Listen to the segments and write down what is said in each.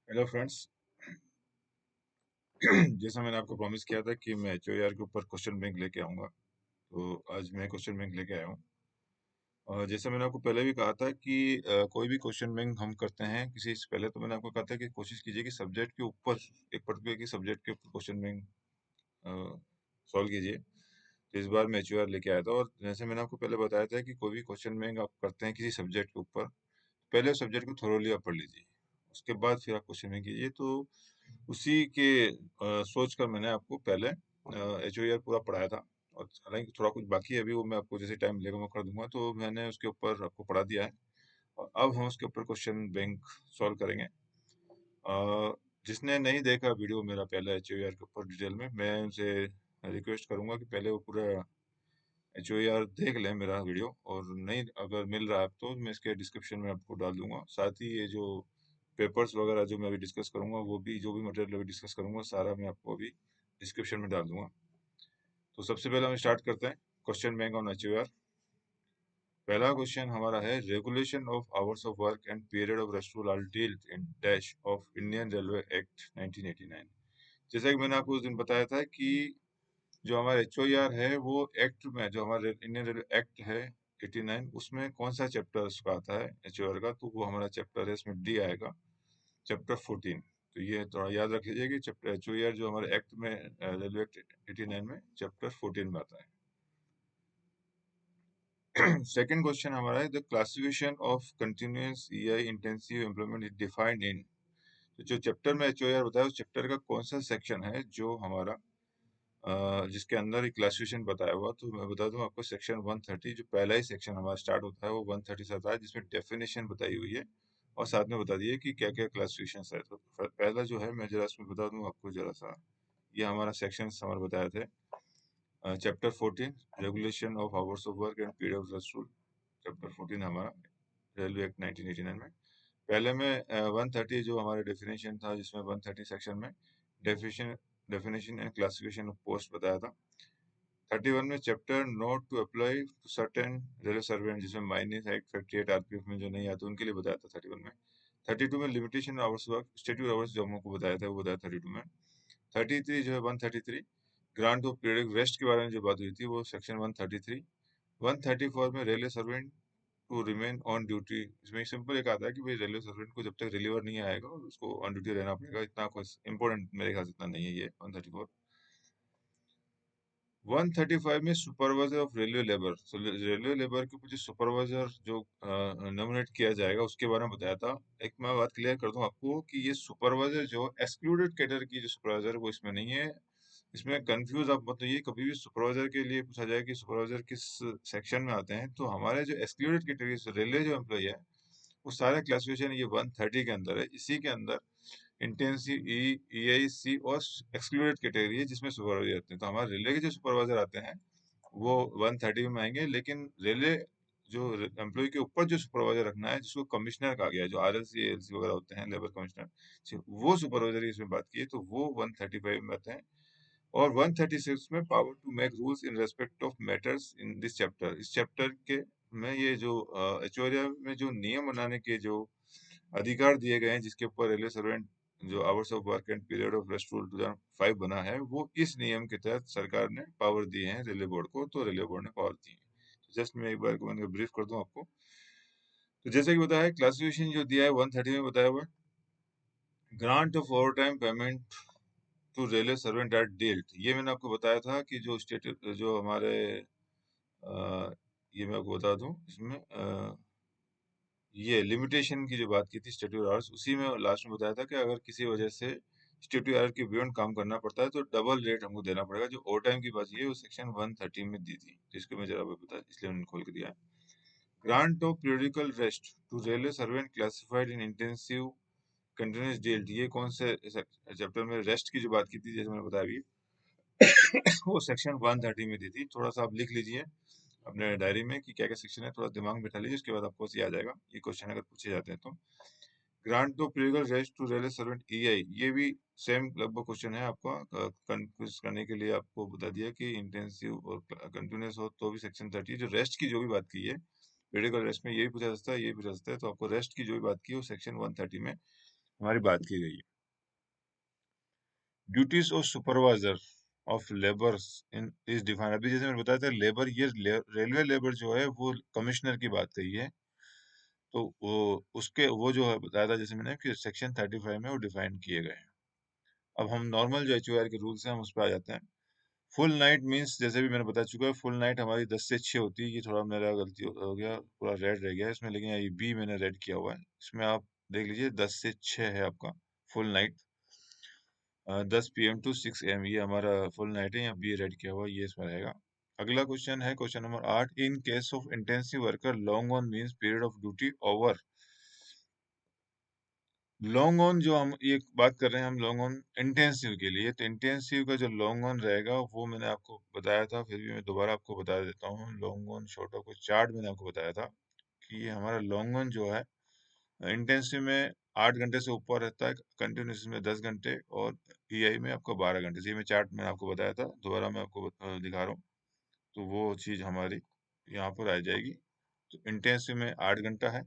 Hello friends. जैसा मैंने आपको प्रॉमिस किया था कि मैं एचओआर के ऊपर क्वेश्चन बैंक लेके आऊंगा, तो आज मैं क्वेश्चन बैंक लेके आया हूँ। और जैसे मैंने आपको पहले भी कहा था कि कोई भी क्वेश्चन बैंक हम करते हैं किसी से पहले, तो मैंने आपको कहा था कि कोशिश कीजिए कि सब्जेक्ट के ऊपर, एक पर्टिकुलर की सब्जेक्ट के ऊपर क्वेश्चन बैंक सॉल्व कीजिए। तो इस बार मैं एचओआर लेके आया था, और जैसे मैंने आपको पहले बताया था कि कोई भी क्वेश्चन बैंक आप करते हैं किसी सब्जेक्ट के ऊपर, पहले उस सब्जेक्ट को थोरोली आप पढ़ लीजिए, उसके बाद फिर आप क्वेश्चन बैंक कीजिए। तो उसी के सोच कर मैंने आपको पहले एचओआर पूरा पढ़ाया था, और हालांकि थोड़ा कुछ बाकी है अभी, वो मैं आपको जैसे टाइम मिलेगा मैं कर दूंगा। तो मैंने उसके ऊपर आपको पढ़ा दिया है, और अब हम उसके ऊपर क्वेश्चन बैंक सॉल्व करेंगे। जिसने नहीं देखा वीडियो मेरा पहला एचओआर के ऊपर डिटेल में, मैं उनसे रिक्वेस्ट करूंगा कि पहले वो पूरा एचओआर देख लें मेरा वीडियो, और नहीं अगर मिल रहा है तो मैं इसके डिस्क्रिप्शन में आपको डाल दूंगा। साथ ही ये जो पेपर्स वगैरह जो मैं अभी डिस्कस करूंगा, वो भी जो भी मटेरियल अभी डिस्कस करूंगा सारा मैं आपको अभी डिस्क्रिप्शन में डाल दूंगा। तो सबसे पहले हम स्टार्ट करते हैं क्वेश्चन बैंक ऑन एचओआर। पहला क्वेश्चन हमारा है, regulation of hours of work and period of restful are dealt in dash of Indian railway act 1989। जैसा कि मैंने आपको उस दिन बताया था कि जो हमारा एचओआर है वो एक्ट में, जो हमारा इंडियन रेलवे एक्ट है 89, उसमें कौन सा चैप्टर उसका आता है एचओआर का, तो वो हमारा चैप्टर है, इसमें डी आएगा, चैप्टर 14। तो ये थोड़ा याद रख लीजिए कि चैप्टर एचओआर जो हमारे एक्ट में, रेलवे एक्ट 89 में चैप्टर 14 में आता है। सेकंड क्वेश्चन हमारा है, the classification of continuous EI intensive employment is defined in. तो जो चैप्टर में एचओआर बताया उस चैप्टर का कौन सा सेक्शन है जो हमारा जिसके अंदर एक क्लासिफिकेशन बताया हुआ। तो मैं बता दूं आपको, सेक्शन 130 जो पहला ही सेक्शन हमारा स्टार्ट होता है वो 130 से आता है, जिसमें डेफिनेशन बताई हुई है, और साथ में बता दिए कि क्या क्या क्लासिफिकेशन है। तो पहला जो है मैं जरा इसमें बता दूं आपको जरा सा, ये हमारा सेक्शन हमारे बताए थे। Chapter 14, regulation of hours of work and period of restful, chapter 14 हमारा रेलवे एक्ट 1989 में। पहले में 130 जो हमारा डेफिनेशन था, जिसमें 130 सेक्शन में definition definition and classification of post बताया था। 31 में chapter not to apply to certain railway servant, जिसमें माइनिंग एक्ट 58 आरपीएफ में जो नहीं आते उनके लिए बताया था 31 में। 32 में limitation hours work statute hours जो हमको बताया था वो बताया 32 में। 33 जो है 133 ग्रांट ऑफ पीरियड रेस्ट के बारे में जो बात हुई थी वो सेक्शन 133। 134 में railway servant to remain on duty, इसमें सिंपल एक आता है कि भाई रेलवे सर्वेंट को जब तक रिलीवर नहीं आएगा उसको ऑन ड्यूटी रहना पड़ेगा। इतना कुछ इंपॉर्टेंट मेरे ख्याल से इतना नहीं है ये 134। 135 में supervisor of railway labour, railway labour के ऊपर जो सुपरवाइजर जो नॉमिनेट किया जाएगा उसके बारे में बताया था। एक मैं बात क्लियर कर दूं आपको कि ये सुपरवाइजर जो एक्सक्लूडेड कैडर की जो सुपरवाइजर वो इसमें नहीं है। इसमें कंफ्यूज आप मत होइए, कभी भी सुपरवाइजर के लिए पूछा जाए कि सुपरवाइजर किस सेक्शन में आते हैं, तो हमारे जो एक्सक्लूडेड कैटेगरी रेलवे जो एम्प्लॉय है वो सारा क्लासिफिकेशन ये 130 के अंदर है। इसी के अंदर इंटेंसिव ईआईसी और एक्सक्लूडेड कैटेगरी है जिसमें सुपरवाइजर आते हैं। तो हमारे रेलवे के जो सुपरवाइजर आते हैं वो 130 में आएंगे, लेकिन रेलवे जो एम्प्लॉय के ऊपर जो सुपरवाइजर रखना है, जिसको कमिश्नर कहा गया है, जो आरएलसी एएलसी वगैरह होते हैं लेबर कमिश्नर, वो सुपरवाइजर की इसमें बात की है, तो वो 135 में आते हैं। और 136 में power to make rules in respect of matters in this chapter, इस चैप्टर के में ये जो एचओआर में जो नियम बनाने के जो अधिकार दिए गए हैं, जिसके ऊपर रेलवे सर्वेंट जो hours of work and period of rest rule 2005 बना है, वो इस नियम के तहत सरकार ने पावर दिए हैं रेलवे बोर्ड को, तो रेलवे बोर्ड ने पावर दी है। तो जस्ट मैं एक बार को मैंने ब्रीफ कर दूं आपको। तो जैसे कि बताया, क्लासिफिकेशन जो दिया है 130 में बताया हुआ है, grant of overtime payment to railway servant at dealt, ये मैंने आपको बताया था कि जो स्टेट जो हमारे ये मैं आपको बता दूं इसमें ये लिमिटेशन की जो बात की थी स्टेट्यूट आवर्स, उसी में लास्ट में बताया था कि अगर किसी वजह से स्टेट्यूट आवर के बियॉन्ड काम करना पड़ता है तो डबल रेट हमको देना पड़ेगा। जो ओवर टाइम की बात की है वो सेक्शन 130 में दी थी, जिसको मैं जरा बता, इसलिए मैंने खोल के दिया है। Grant of periodical rest to railway servant classified in intensive continuous dealt, ये कौन से चैप्टर में रेस्ट की जो बात की थी, जैसे मैंने बताया अभी, वो सेक्शन 130 में दी थी। थोड़ा सा आप लिख लीजिए अपने डायरी में कि क्या क्या सेक्शन है, थोड़ा दिमाग में बैठा लीजिए, उसके बाद आपको याद आ जाएगा ये क्वेश्चन अगर पूछे जाते हैं तो। Grant of periodical rest to railway servant EI, ये भी सेम लगभग क्वेश्चन है, आपको कंफ्यूज करने के लिए आपको बता दिया कि इंटेंसिव और कंटिन्यूअस हो तो भी सेक्शन 30, जो रेस्ट की जो भी बात की है पीरियडिकल रेस्ट में, ये भी पूछा जा सकता है, ये भी पूछा जा सकता है। तो आपको रेस्ट की जो भी बात की है वो सेक्शन 130 में हमारी बात की गई है। Duties of supervisor of labours in is defined. अभी जैसे मैंने बताया था लेबर, ये रेलवे लेबर जो है वो कमिश्नर की बात कही है, तो वो उसके वो जो है बताया था जैसे मैंने कि सेक्शन 35 में वो डिफाइन किए गए हैं। अब हम नॉर्मल जो HOR के रूल्स हैं हम उस पर आ जाते हैं। फुल नाइट मींस जैसे भी मैंने बता चुका है, फुल नाइट हमारी 10 से 6 होती है। ये थोड़ा मेरा गलती हो गया, पूरा रेड रह गया इसमें, लेकिन ये बी मैंने रेड किया हुआ है, इसमें आप देख लीजिए 10 से 6 है आपका full night. 10 PM to 6 AM ये हमारा फुल नाइट है, या बी रेड किया हुआ ये इसमें रहेगा। अगला क्वेश्चन है question number 8, in case of intensive worker long on means period of duty over. Long on जो हम ये बात कर रहे हैं हम लॉन्ग ऑन इंटेंसिव के लिए, तो इंटेंसिव का जो लॉन्ग ऑन रहेगा वो मैंने आपको बताया था, फिर भी मैं दोबारा आपको बता देता हूँ। लॉन्ग ऑन शॉर्ट ऑफ कुछ चार्ट मैंने आपको बताया था कि ये हमारा लॉन्ग ऑन जो है इंटेंसिव में 8 घंटे से ऊपर रहता है, कंटिन्यूस में 10 घंटे, और EI में आपको 12 घंटे। ये मैं चार्ट मैंने आपको बताया था, दोबारा मैं आपको दिखा रहा हूँ। तो वो चीज हमारी यहाँ पर आ जाएगी। तो इंटेंसिव में 8 घंटा है।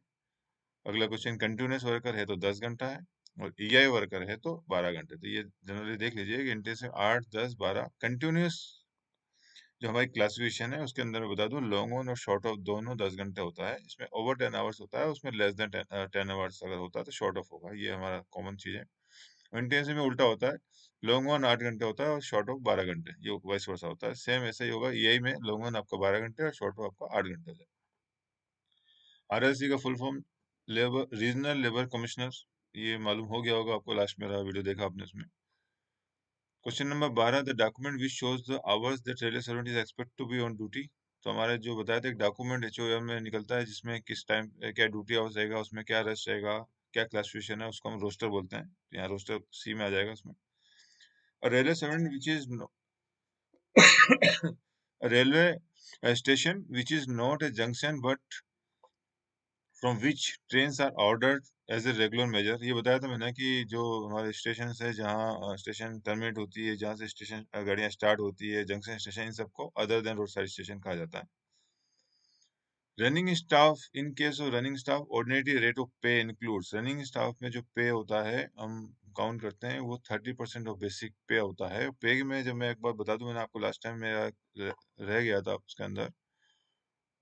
अगला क्वेश्चन, कंटिन्यूस वर्कर है तो 10 घंटा है, और EI वर्कर है तो 12 घंटे। तो ये जनरली देख लीजिए कि इंटेंसिव 8, 10, 12। कंटिन्यूस जो हमारी क्लासिफिकेशन है उसके अंदर मैं बता दूं, लॉन्ग ऑन और शॉर्ट ऑफ दोनों 10 घंटे होता है। इसमें ओवर 10 आवर्स होता है, उसमें लेस देन 10 आवर्स अगर होता है तो शॉर्ट ऑफ होगा। ये हमारा कॉमन चीज है। इंटेंसिव में उल्टा होता है, लॉन्ग ऑन 8 घंटे होता है और शॉर्ट ऑफ 12 घंटे, ये वाइस वर्सा होता है। सेम ऐसा ही होगा EI में, लॉन्ग ऑन आपका 12 घंटे और शॉर्ट ऑफ आपका 8 घंटे है। RLC का full form labour regional labour commissioner, ये मालूम हो गया होगा आपको, लास्ट मेरा वीडियो देखा आपने उसमें। Question number 12, the document which shows the hours that railway servant is expect to be on duty. तो हमारे जो बताया था एक डॉक्यूमेंट HOR में निकलता है जिसमें किस टाइम क्या ड्यूटी आवर्स रहेगा, उसमें क्या रेस्ट रहेगा, क्या क्लासिफिकेशन है, उसको हम रोस्टर बोलते हैं। तो यहाँ रोस्टर C में आ जाएगा उसमें। Railway servant which is railway station which is not a junction but from which trains are ordered as a regular measure. ये बताया था मैंने कि जो हमारे स्टेशन है, जहाँ स्टेशन टर्मिनेट होती है, जहाँ से स्टेशन गाड़ियाँ स्टार्ट होती है, जंक्शन स्टेशन, इन सबको other than road side station कहा जाता है। Running staff, in case of running staff ordinary rate of पे इंक्लूड्स। रनिंग स्टाफ में जो पे होता है हम काउंट करते हैं वो 30% ऑफ बेसिक पे होता है। पे में जब मैं एक बार बता दूं, मैंने आपको लास्ट टाइम मेरा रह गया था उसके अंदर,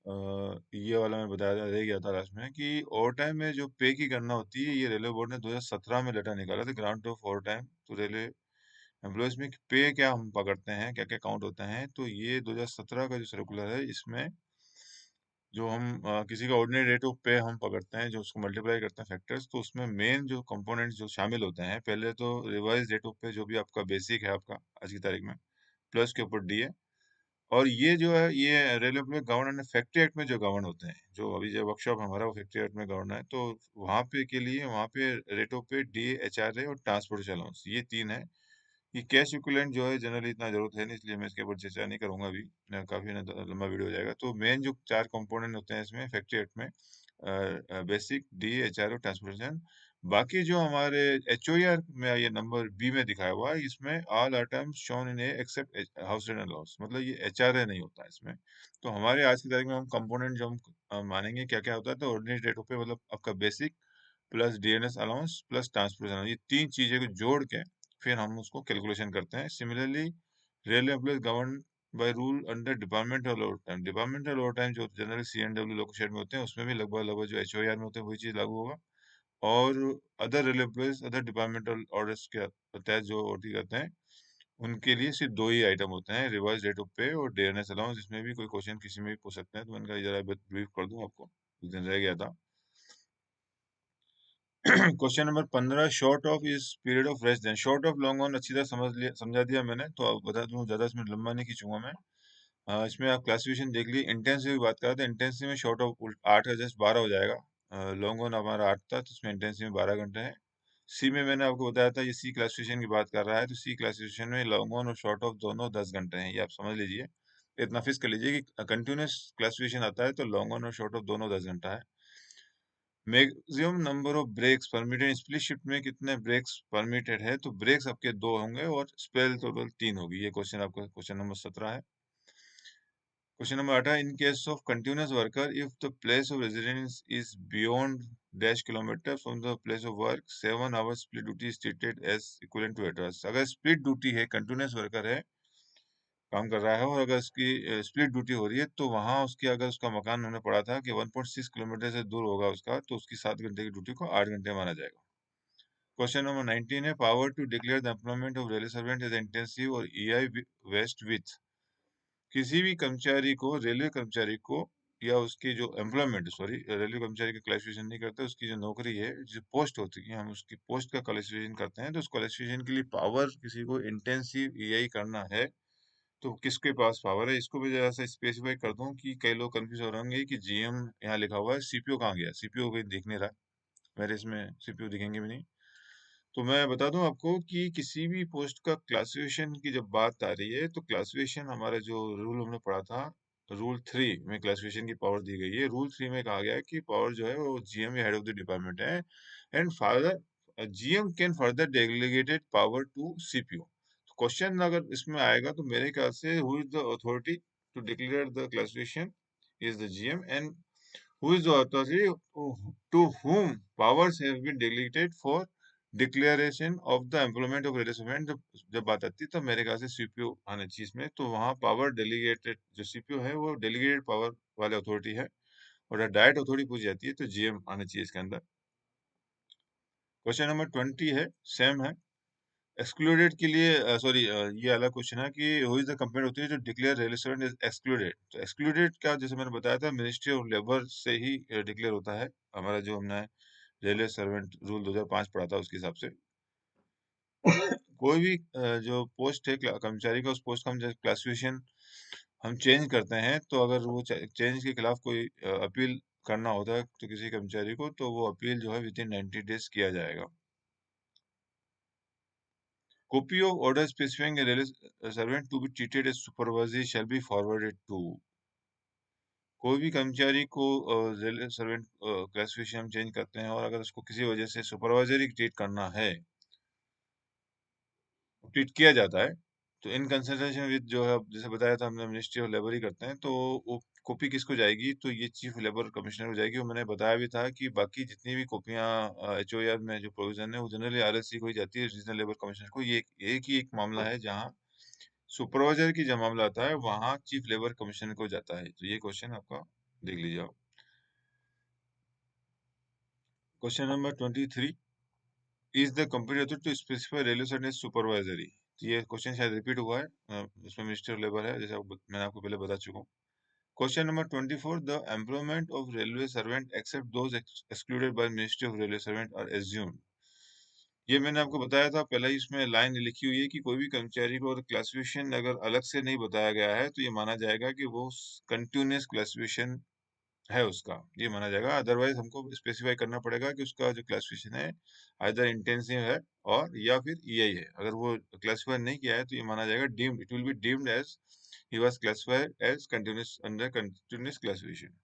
ये वाला मैं बताया था, रह गया था लास्ट में, कि ओवर टाइम में जो पे की गणना होती है, ये रेलवे बोर्ड ने 2017 में लेटर निकाला था, ग्रांट ऑफ ओवर टाइम तो रेलवे एम्प्लॉयज में पे क्या हम पकड़ते हैं, क्या क्या काउंट होते हैं। तो ये 2017 का जो सर्कुलर है, इसमें जो हम किसी का ऑर्डिनरी रेट ऑफ पे हम पकड़ते हैं, जो उसको मल्टीप्लाई करते हैं फैक्टर्स, तो उसमें मेन जो कंपोनेंट्स जो शामिल होते हैं, पहले तो रिवाइज रेट ऑफ पे जो भी आपका बेसिक है आपका आज की तारीख में, प्लस के ऊपर DA। और ये जो है ये रेलवे में गवर्न अंडर फैक्ट्री एक्ट में जो गवर्न होते हैं, जो अभी जो वर्कशॉप हमारा वो फैक्ट्री एक्ट में गवर्न है, तो वहाँ पे के लिए वहाँ पे रेट ऑफ पे DA, HRA और ट्रांसपोर्टेशन अलाउंस, ये तीन है। ये कैश इक्विवेलेंट जो है जनरली इतना जरूरत है नहीं, इसलिए मैं इसके ऊपर चर्चा नहीं करूंगा अभी, काफी लंबा वीडियो हो जाएगा। तो मेन जो चार कंपोनेंट होते हैं इसमें फैक्ट्री एक्ट में, बेसिक, DA, HRA और ट्रांसपोर्टेशन। बाकी जो हमारे HOR में ये नंबर B में दिखाया हुआ है, इसमें all items shown in a except house rent and loss, मतलब ये HRA नहीं होता है इसमें। तो हमारे आज की तारीख में हम कंपोनेंट जो हम मानेंगे क्या क्या होता है, तो ऑर्डिनरी रेट पे मतलब आपका basic plus DNS allowance plus transportation allowance, ये तीन चीजें को जोड़ के फिर हम उसको कैलकुलेशन करते हैं। Similarly railway employees govern by rule under departmental over time. Departmental over time जो जनरली CNW लोकल शेड में होते हैं, उसमें भी लगभग लगभग जो HOR में होते हैं वही चीज लागू होगा। और other railway employees other departmental orders के तहत जो OT करते हैं, उनके लिए सिर्फ दो ही आइटम होते हैं, रिवाइज रेट ऑफ पे और DNS अलाउंस। इसमें भी कोई क्वेश्चन किसी में भी पूछ सकते हैं, तो मैंने कहा जरा ब्रीफ कर दूं आपको, उस दिन रह गया था। Question number 15, short off is period of rest then. Short off long on अच्छी तरह समझा दिया मैंने, तो आप बता दूं, ज्यादा इसमें लंबा नहीं खींचूंगा मैं। इसमें आप क्लासिफिकेशन देख ली। इंटेंसिव की बात करें तो इंटेंसिव में शॉर्ट ऑफ 8 का जस्ट 12 हो जाएगा। लॉन्ग ऑन हमारा 8 था, तो उसमें इंटेंसिव में 12 घंटे है। C में मैंने आपको बताया था, ये C क्लासिफिकेशन की बात कर रहा है, तो C क्लासिफिकेशन में लॉन्ग ऑन और शॉर्ट ऑफ दोनों 10 घंटे हैं, ये आप समझ लीजिए। इतना फिक्स कर लीजिए कि कंटिन्यूस क्लासिफिकेशन आता है तो लॉन्ग ऑन और शॉर्ट ऑफ दोनों 10 घंटा है। Maximum number of breaks permitted, split shift में कितने ब्रेक्स परमिटेड है, तो ब्रेक्स आपके 2 होंगे और स्पेल टोटल 3 होगी। ये क्वेश्चन आपका क्वेश्चन नंबर 17 है। Question number 18, in case of continuous worker if the place of residence is beyond dash kilometer from the place of work, 7 hours split duty is treated as equivalent to 8 hours। अगर split duty है, continuous worker है, काम कर रहा है, और अगर उसकी स्प्लिट ड्यूटी हो रही है, तो वहां उसकी, अगर उसका मकान हमने पढ़ा था कि 1.6 किलोमीटर से दूर होगा उसका, तो उसकी 7 घंटे की ड्यूटी को 8 घंटे माना जाएगा। क्वेश्चन नंबर 19 है, power to declare the employment of railway servant as intensive और ईआई वेस्ट विथ। किसी भी कर्मचारी को, रेलवे कर्मचारी को, या उसकी जो एम्प्लॉयमेंट, सॉरी, रेलवे कर्मचारी का क्लासिफिकेशन नहीं करते, उसकी जो नौकरी है, जो पोस्ट होती है, हम उसकी पोस्ट का क्लासिफिकेशन करते हैं, तो उस क्लासिफिकेशन के लिए पावर किसी को इंटेंसिव ईआई करना है, तो किसके पास पावर है। इसको मैं जरा सा स्पेसिफाई कर दूं कि कई लोग कंफ्यूज हो रहे होंगे कि जीएम यहाँ लिखा हुआ है, सीपीओ कहाँ गया, सीपीओ कहीं दिख नहीं रहा, मेरे इसमें सीपीओ दिखेंगे भी नहीं। तो मैं बता दूं आपको कि किसी भी पोस्ट का क्लासिफिकेशन की जब बात आ रही है, तो क्लासिफिकेशन, हमारा जो रूल हमने पढ़ा था, रूल 3 में क्लासिफिकेशन की पावर दी गई है। रूल 3 में कहा गया है कि पावर जो है वो जीएम या हेड ऑफ द डिपार्टमेंट है, and further GM can further delegated power to CPO. Question अगर इसमें आएगा, तो मेरे ख्याल से who is the authority to declare the classification is the GM, and who is the authority to whom powers have been delegated for declaration of the employment of रिलेशमेंट। जब बात आती है, तो मेरे ख्याल से सीपीओ आना चाहिए इसमें, तो वहाँ पावर डेलीगेटेड, जो सीपीओ है वो डेलीगेटेड पावर वाले अथॉरिटी है, और डायरेक्ट अथॉरिटी पूछी जाती है, तो जीएम आना चाहिए इसके अंदर। क्वेश्चन नंबर 20 है, सेम है। एक्सक्लूडेड के लिए, सॉरी, ये अलग क्वेश्चन है कि हु इज द कंपनी होती है जो डिक्लेयर रेलिस्टेंट इज एक्सक्लूडेड। तो एक्सक्लूडेड का, जैसे मैंने बताया था, मिनिस्ट्री ऑफ लेबर से ही डिक्लेयर होता है, हमारा जो हमने रेलवे सर्वेंट रूल 2005 पढ़ा था उसके हिसाब से। कोई भी जो पोस्ट है कर्मचारी का, उस पोस्ट का हम जब क्लासिफिकेशन हम चेंज करते हैं, तो अगर वो चेंज के खिलाफ कोई अपील करना होता है तो किसी कर्मचारी को, तो वो अपील जो है विद इन 90 डेज किया जाएगा। Copy of order specifying a railway servant to be treated as supervisory shall be forwarded to। कोई भी कर्मचारी को रेलवे सर्वेंट क्लासिफिकेशन हम चेंज करते हैं, और अगर उसको किसी वजह से सुपरवाइजरी ट्रीट करना है, ट्रीट किया जाता है, तो इन कंसल्टेशन विद, जो है जैसे बताया था हमने, मिनिस्ट्री ऑफ लेबर ही करते हैं, तो वो कॉपी किसको जाएगी, तो ये चीफ लेबर कमिश्नर को जाएगी। और मैंने बताया भी था कि बाकी जितनी भी कॉपियां एचओआर में जो प्रोविजन है, वो जनरली आरएससी को ही जाती है, रीजनल लेबर कमिश्नर को। ये एक ही एक मामला है जहाँ सुपरवाइजर की जब मामला आता है, वहां चीफ लेबर कमीशन को जाता है। तो ये क्वेश्चन आपका देख लीजिए आप। Question number 23, is the company authority to specify railway service supervisory. ये क्वेश्चन शायद रिपीट हुआ है, इसमें मिनिस्टर ऑफ लेबर है, जैसे मैंने आपको पहले बता चुका हूँ। Question number 24, the employment of railway servant except those excluded by ministry of railway servant are assumed. ये मैंने आपको बताया था पहले ही, इसमें लाइन लिखी हुई है कि कोई भी कर्मचारी को अगर क्लासिफिकेशन अगर अलग से नहीं बताया गया है, तो ये माना जाएगा कि वो कंटिन्यूस क्लासिफिकेशन है उसका, ये माना जाएगा। अदरवाइज हमको स्पेसिफाई करना पड़ेगा कि उसका जो क्लासिफिकेशन है आइदर इंटेंसिव है और या फिर ईआई है। अगर वो क्लासिफाई नहीं किया है, तो ये माना जाएगा deemed, it will be deemed as he was classified as continuous under continuous classification.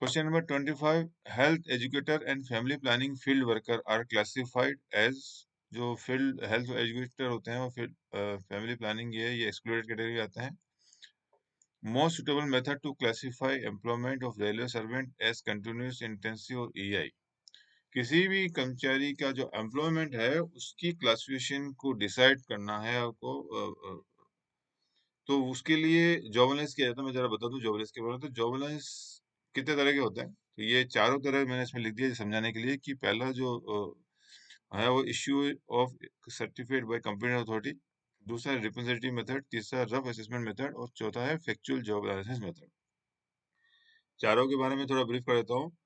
Question number 25, health educator and family planning field worker are classified as. जो फील्ड हेल्थ एजुकेटर होते हैं, वो फील्ड फैमिली प्लानिंग, ये excluded category आते हैं। Most suitable method to classify employment of railway servant as continuous, intensive और EI. किसी भी कर्मचारी का जो एम्प्लॉयमेंट है, उसकी क्लासिफिकेशन को डिसाइड करना है आपको, तो उसके लिए जॉब एनालिसिस किया जाता है। मैं जरा बता दूं जॉब एनालिसिस के बारे में। तो जॉब एनालिसिस कितने तरह के होते हैं, तो ये चारों तरह मैंने इसमें लिख दिया समझाने के लिए, कि पहला जो है वो issue of certificate by company authority, दूसरा रिप्रेजेंटेटिव मेथड, तीसरा रफ असेसमेंट मेथड, और चौथा है फैक्चुअल जॉब एनालिसिस मेथड। चारों के बारे में थोड़ा ब्रीफ कर देता हूँ।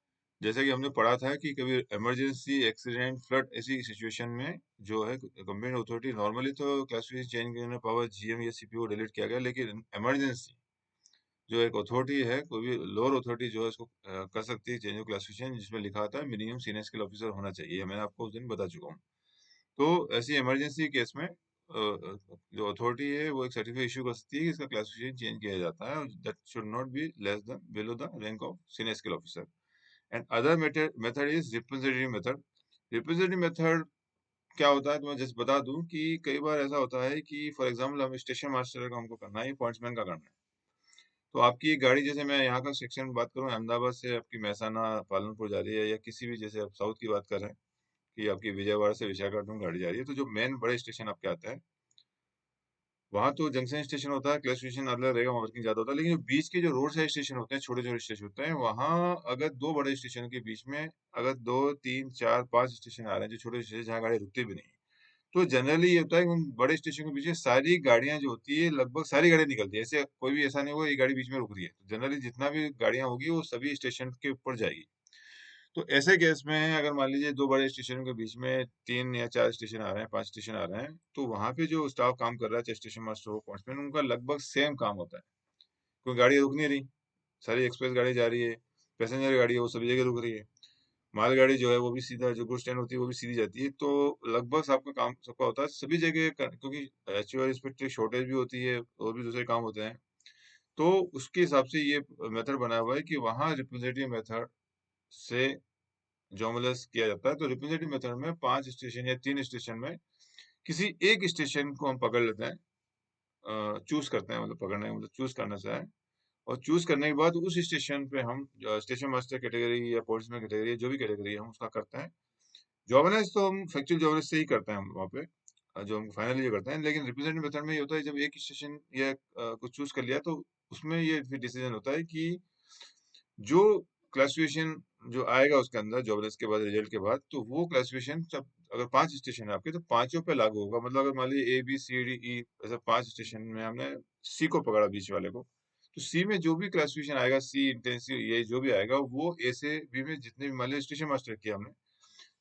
जैसा कि हमने पढ़ा था कि कभी इमरजेंसी, एक्सीडेंट, फ्लड, ऐसी सिचुएशन में जो है कंप्लेंट अथॉरिटी, नॉर्मली तो क्लासिफिकेशन चेंज करने पावर जीएम या सीपीओ डिलीट किया गया, लेकिन इमरजेंसी जो एक अथॉरिटी है, कोई भी लोअर अथॉरिटी जो है उसको कर सकती है चेंज ऑफ क्लासिफिकेशन, जिसमें लिखा आता है मिनिमम सीनियर स्किल ऑफिसर होना चाहिए। मैंने आपको उस दिन बता चुका हूँ। तो ऐसी इमरजेंसी केस में जो अथॉरिटी है वो एक सर्टिफिकेट इशू कर सकती है कि इसका क्लासिफिकेशन चेंज किया जाता है, that should not be less than below the rank of senior skill officer. And other method is representative method. Representative method क्या होता है, तो मैं जस्ट बता दूं कि कई बार ऐसा होता है कि फॉर एग्जांपल हम स्टेशन मास्टर का हमको करना है, पॉइंट्समैन का करना है, तो आपकी ये गाड़ी, जैसे मैं यहाँ का सेक्शन में बात करूँ, अहमदाबाद से आपकी महसाना पालनपुर जा रही है, या किसी भी, जैसे आप साउथ की बात कर रहे हैं कि आपकी विजयवाड़ा से विशाखापट्टनम गाड़ी जा रही है, तो जो मेन बड़े स्टेशन आपके आते हैं, वहाँ तो जंक्शन स्टेशन होता है, क्लच स्टेशन अलग रहेगा, वहाँ वर्किंग ज्यादा होता है। लेकिन जो बीच के जो रोड साइड स्टेशन होते हैं, छोटे छोटे स्टेशन होते हैं, वहाँ अगर दो बड़े स्टेशन के बीच में अगर 2 3 4 5 स्टेशन आ रहे हैं, जो छोटे स्टेशन जहाँ गाड़ी रुकती भी नहीं है, तो जनरली ये होता है कि उन बड़े स्टेशन के पीछे सारी गाड़ियां जो होती है, लगभग सारी गाड़ियां निकलती है। ऐसे कोई भी ऐसा नहीं होगा ये गाड़ी बीच में रुक रही है, तो जनरली जितना भी गाड़ियां होगी वो सभी स्टेशन के ऊपर जाएगी। तो ऐसे केस में अगर मान लीजिए दो बड़े स्टेशन के बीच में 3 या 4 स्टेशन आ रहे हैं, 5 स्टेशन आ रहे हैं, तो वहां पे जो स्टाफ काम कर रहा है, चाहे स्टेशन मास्टर हो, पॉइंट्समैन, उनका लगभग सेम काम होता है। कोई गाड़ी रुक नहीं रही, सारी एक्सप्रेस गाड़ी जा रही है, पैसेंजर गाड़ी है वो सभी जगह रुक रही है, मालगाड़ी जो है वो भी सीधा, जो गुड्स ट्रेन होती है वो भी सीधी जाती है। तो लगभग सबका काम सबका होता है सभी जगह क्योंकि एचओआई इंस्पेक्टर शॉर्टेज भी होती है और भी दूसरे काम होते हैं। तो उसके हिसाब से ये मेथड बनाया हुआ है कि वहाँ रिप्रेजेंटेटिव मेथड से जोमलेस किया जाता है। तो रिप्रेजेंटेटिव मेथड में 5 स्टेशन या 3 स्टेशन में किसी एक स्टेशन को हम पकड़ लेते हैं, चूज करते हैं, मतलब पकड़ने का मतलब चूज करने से है। और चूज करने के बाद उस स्टेशन पे हम स्टेशन मास्टर कैटेगरी या पोलिसमैन कैटेगरी, जो भी कैटेगरी है, हम उसका करते हैं। जॉबलेस तो हम फैक्चुअल जॉबलेस से ही करते हैं हम वहाँ पे, जो हम फाइनली जो करते हैं। लेकिन रिप्रेजेंटेटिव मेथड में ये होता है, जब एक स्टेशन या कुछ चूज कर लिया, तो उसमें ये फिर डिसीजन होता है कि जो क्लासिफिकेशन जो आएगा उसके अंदर जॉबलेस के बाद, रिजल्ट के बाद, तो वो क्लासिफिकेशन सब, अगर 5 स्टेशन है आपके, तो पांचों पे लागू होगा। मतलब अगर मान लीजिए A B C D E ऐसा 5 स्टेशन में हमने सी को पकड़ा, बीच वाले को, तो सी में जो भी क्लासिफिकेशन आएगा, सी इंटेंसिव ये जो भी आएगा, वो ए से बी में जितने भी मान लीजिए स्टेशन मास्टर किया हमने,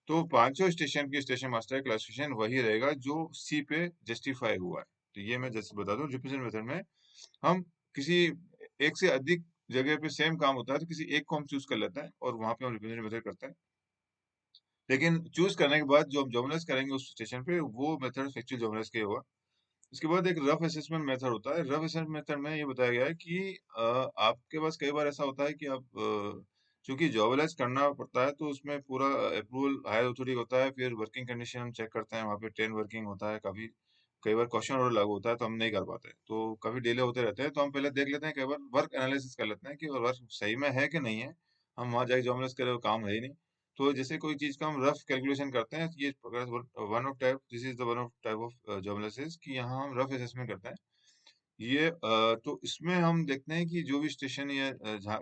तो पांचों स्टेशन की स्टेशन मास्टर क्लासिफिकेशन वही रहेगा जो सी पे जस्टिफाई हुआ है। तो ये मैं जैसे बता दूं, रिप्रेजेंट मेथड में हम किसी एक से अधिक जगह पे सेम काम होता है, तो किसी एक को हम चूज कर लेते हैं और वहां पे हम रिप्रेजेंट मेथड करते हैं। लेकिन चूज करने के बाद जो हम जॉबलेस करेंगे उस स्टेशन पे, वो मेथड फैक्चुअल जॉबलेस के होगा। इसके बाद एक रफ असेसमेंट मेथड होता है। रफ असेसमेंट मेथड में ये बताया गया है कि आपके पास कई बार ऐसा होता है कि आप चूंकि जॉबलेस करना पड़ता है, तो उसमें पूरा अप्रूवल हायर अथॉरिटी होता है, फिर वर्किंग कंडीशन हम चेक करते हैं, वहाँ पे ट्रेन वर्किंग होता है, कभी कई बार क्वेश्चन ऑर्डर लागू होता है तो हम नहीं कर पाते, तो कभी डिले होते रहते हैं। तो हम पहले देख लेते हैं, कई बार वर्क एनालिसिस कर लेते हैं कि वर्क सही में है कि नहीं है। हम वहाँ जाके जॉबलेस करे, वो काम है ही नहीं। तो जैसे कोई चीज का हम रफ कैलकुलेशन करते हैं, ये one of type, this is the one of type of job analysis, कि यहाँ हम रफ असेसमेंट करते हैं। ये तो इसमें हम देखते हैं कि जो भी स्टेशन या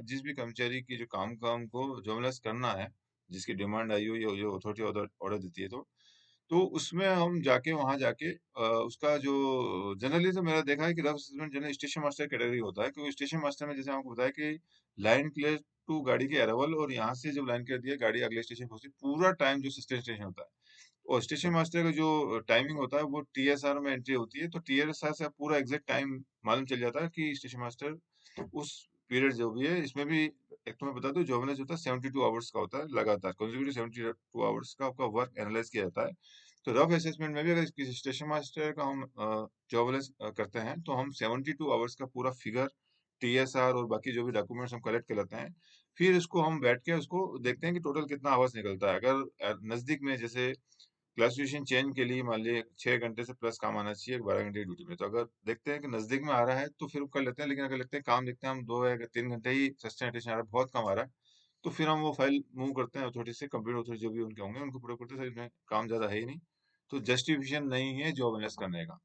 जिस भी कर्मचारी की जो काम का हमको जॉब एनालिसिस करना है, जिसकी डिमांड आई हो, या जो अथॉरिटी ऑर्डर ऑर्डर देती है, तो उसमें हम जाके वहां जाके उसका जो जनरली, तो मेरा देखा है कि rough assessment generally station master category होता है, क्योंकि स्टेशन मास्टर में जैसे आपको बताया कि लाइन क्लियर टू गाड़ी के अराइवल, और यहाँ से जब लाइन क्लियर दिया गाड़ी अगले स्टेशन पहुंची, पूरा टाइम जो सस्टेन स्टेशन होता है, और स्टेशन मास्टर का जो टाइमिंग होता है वो टीएसआर में एंट्री होती है। तो टीएसआर से पूरा एग्जैक्ट टाइम मालूम चल जाता है कि स्टेशन मास्टर उस पीरियड जो भी है, इसमें भी एक तो मैं बता दूं, जॉबलेस होता है 72 आवर्स का होता है, लगातार कंसेक्यूटिव 72 आवर्स का आपका वर्क एनालाइज किया जाता है। तो रफ असेसमेंट में भी अगर किसी स्टेशन मास्टर का हम जॉबलेस करते हैं, तो हम 72 आवर्स का पूरा फिगर, टीएसआर और बाकी जो भी डॉक्यूमेंट्स हम कलेक्ट कर लेते हैं। फिर इसको हम बैठ के उसको देखते हैं कि टोटल कितना आवर्स निकलता है। अगर नजदीक में, जैसे क्लासिफिकेशन चेंज के लिए मान लीजिए 6 घंटे से प्लस काम आना चाहिए 12 घंटे की ड्यूटी में, तो अगर देखते हैं कि नजदीक में आ रहा है तो फिर कर लेते हैं। लेकिन अगर लगता है काम देखते हैं हम 2 या 3 घंटे ही सस्टेन आ रहा है, बहुत कम आ रहा है, तो फिर हम वो फाइल मूव करते हैं अथॉरिटी से, कंप्यूटर अथॉरिटी जो भी उनके होंगे उनको पूरा करते हैं, सर इसमें काम ज्यादा है ही नहीं, तो जस्टिफिकेशन नहीं है जॉब एनालाइज करने का।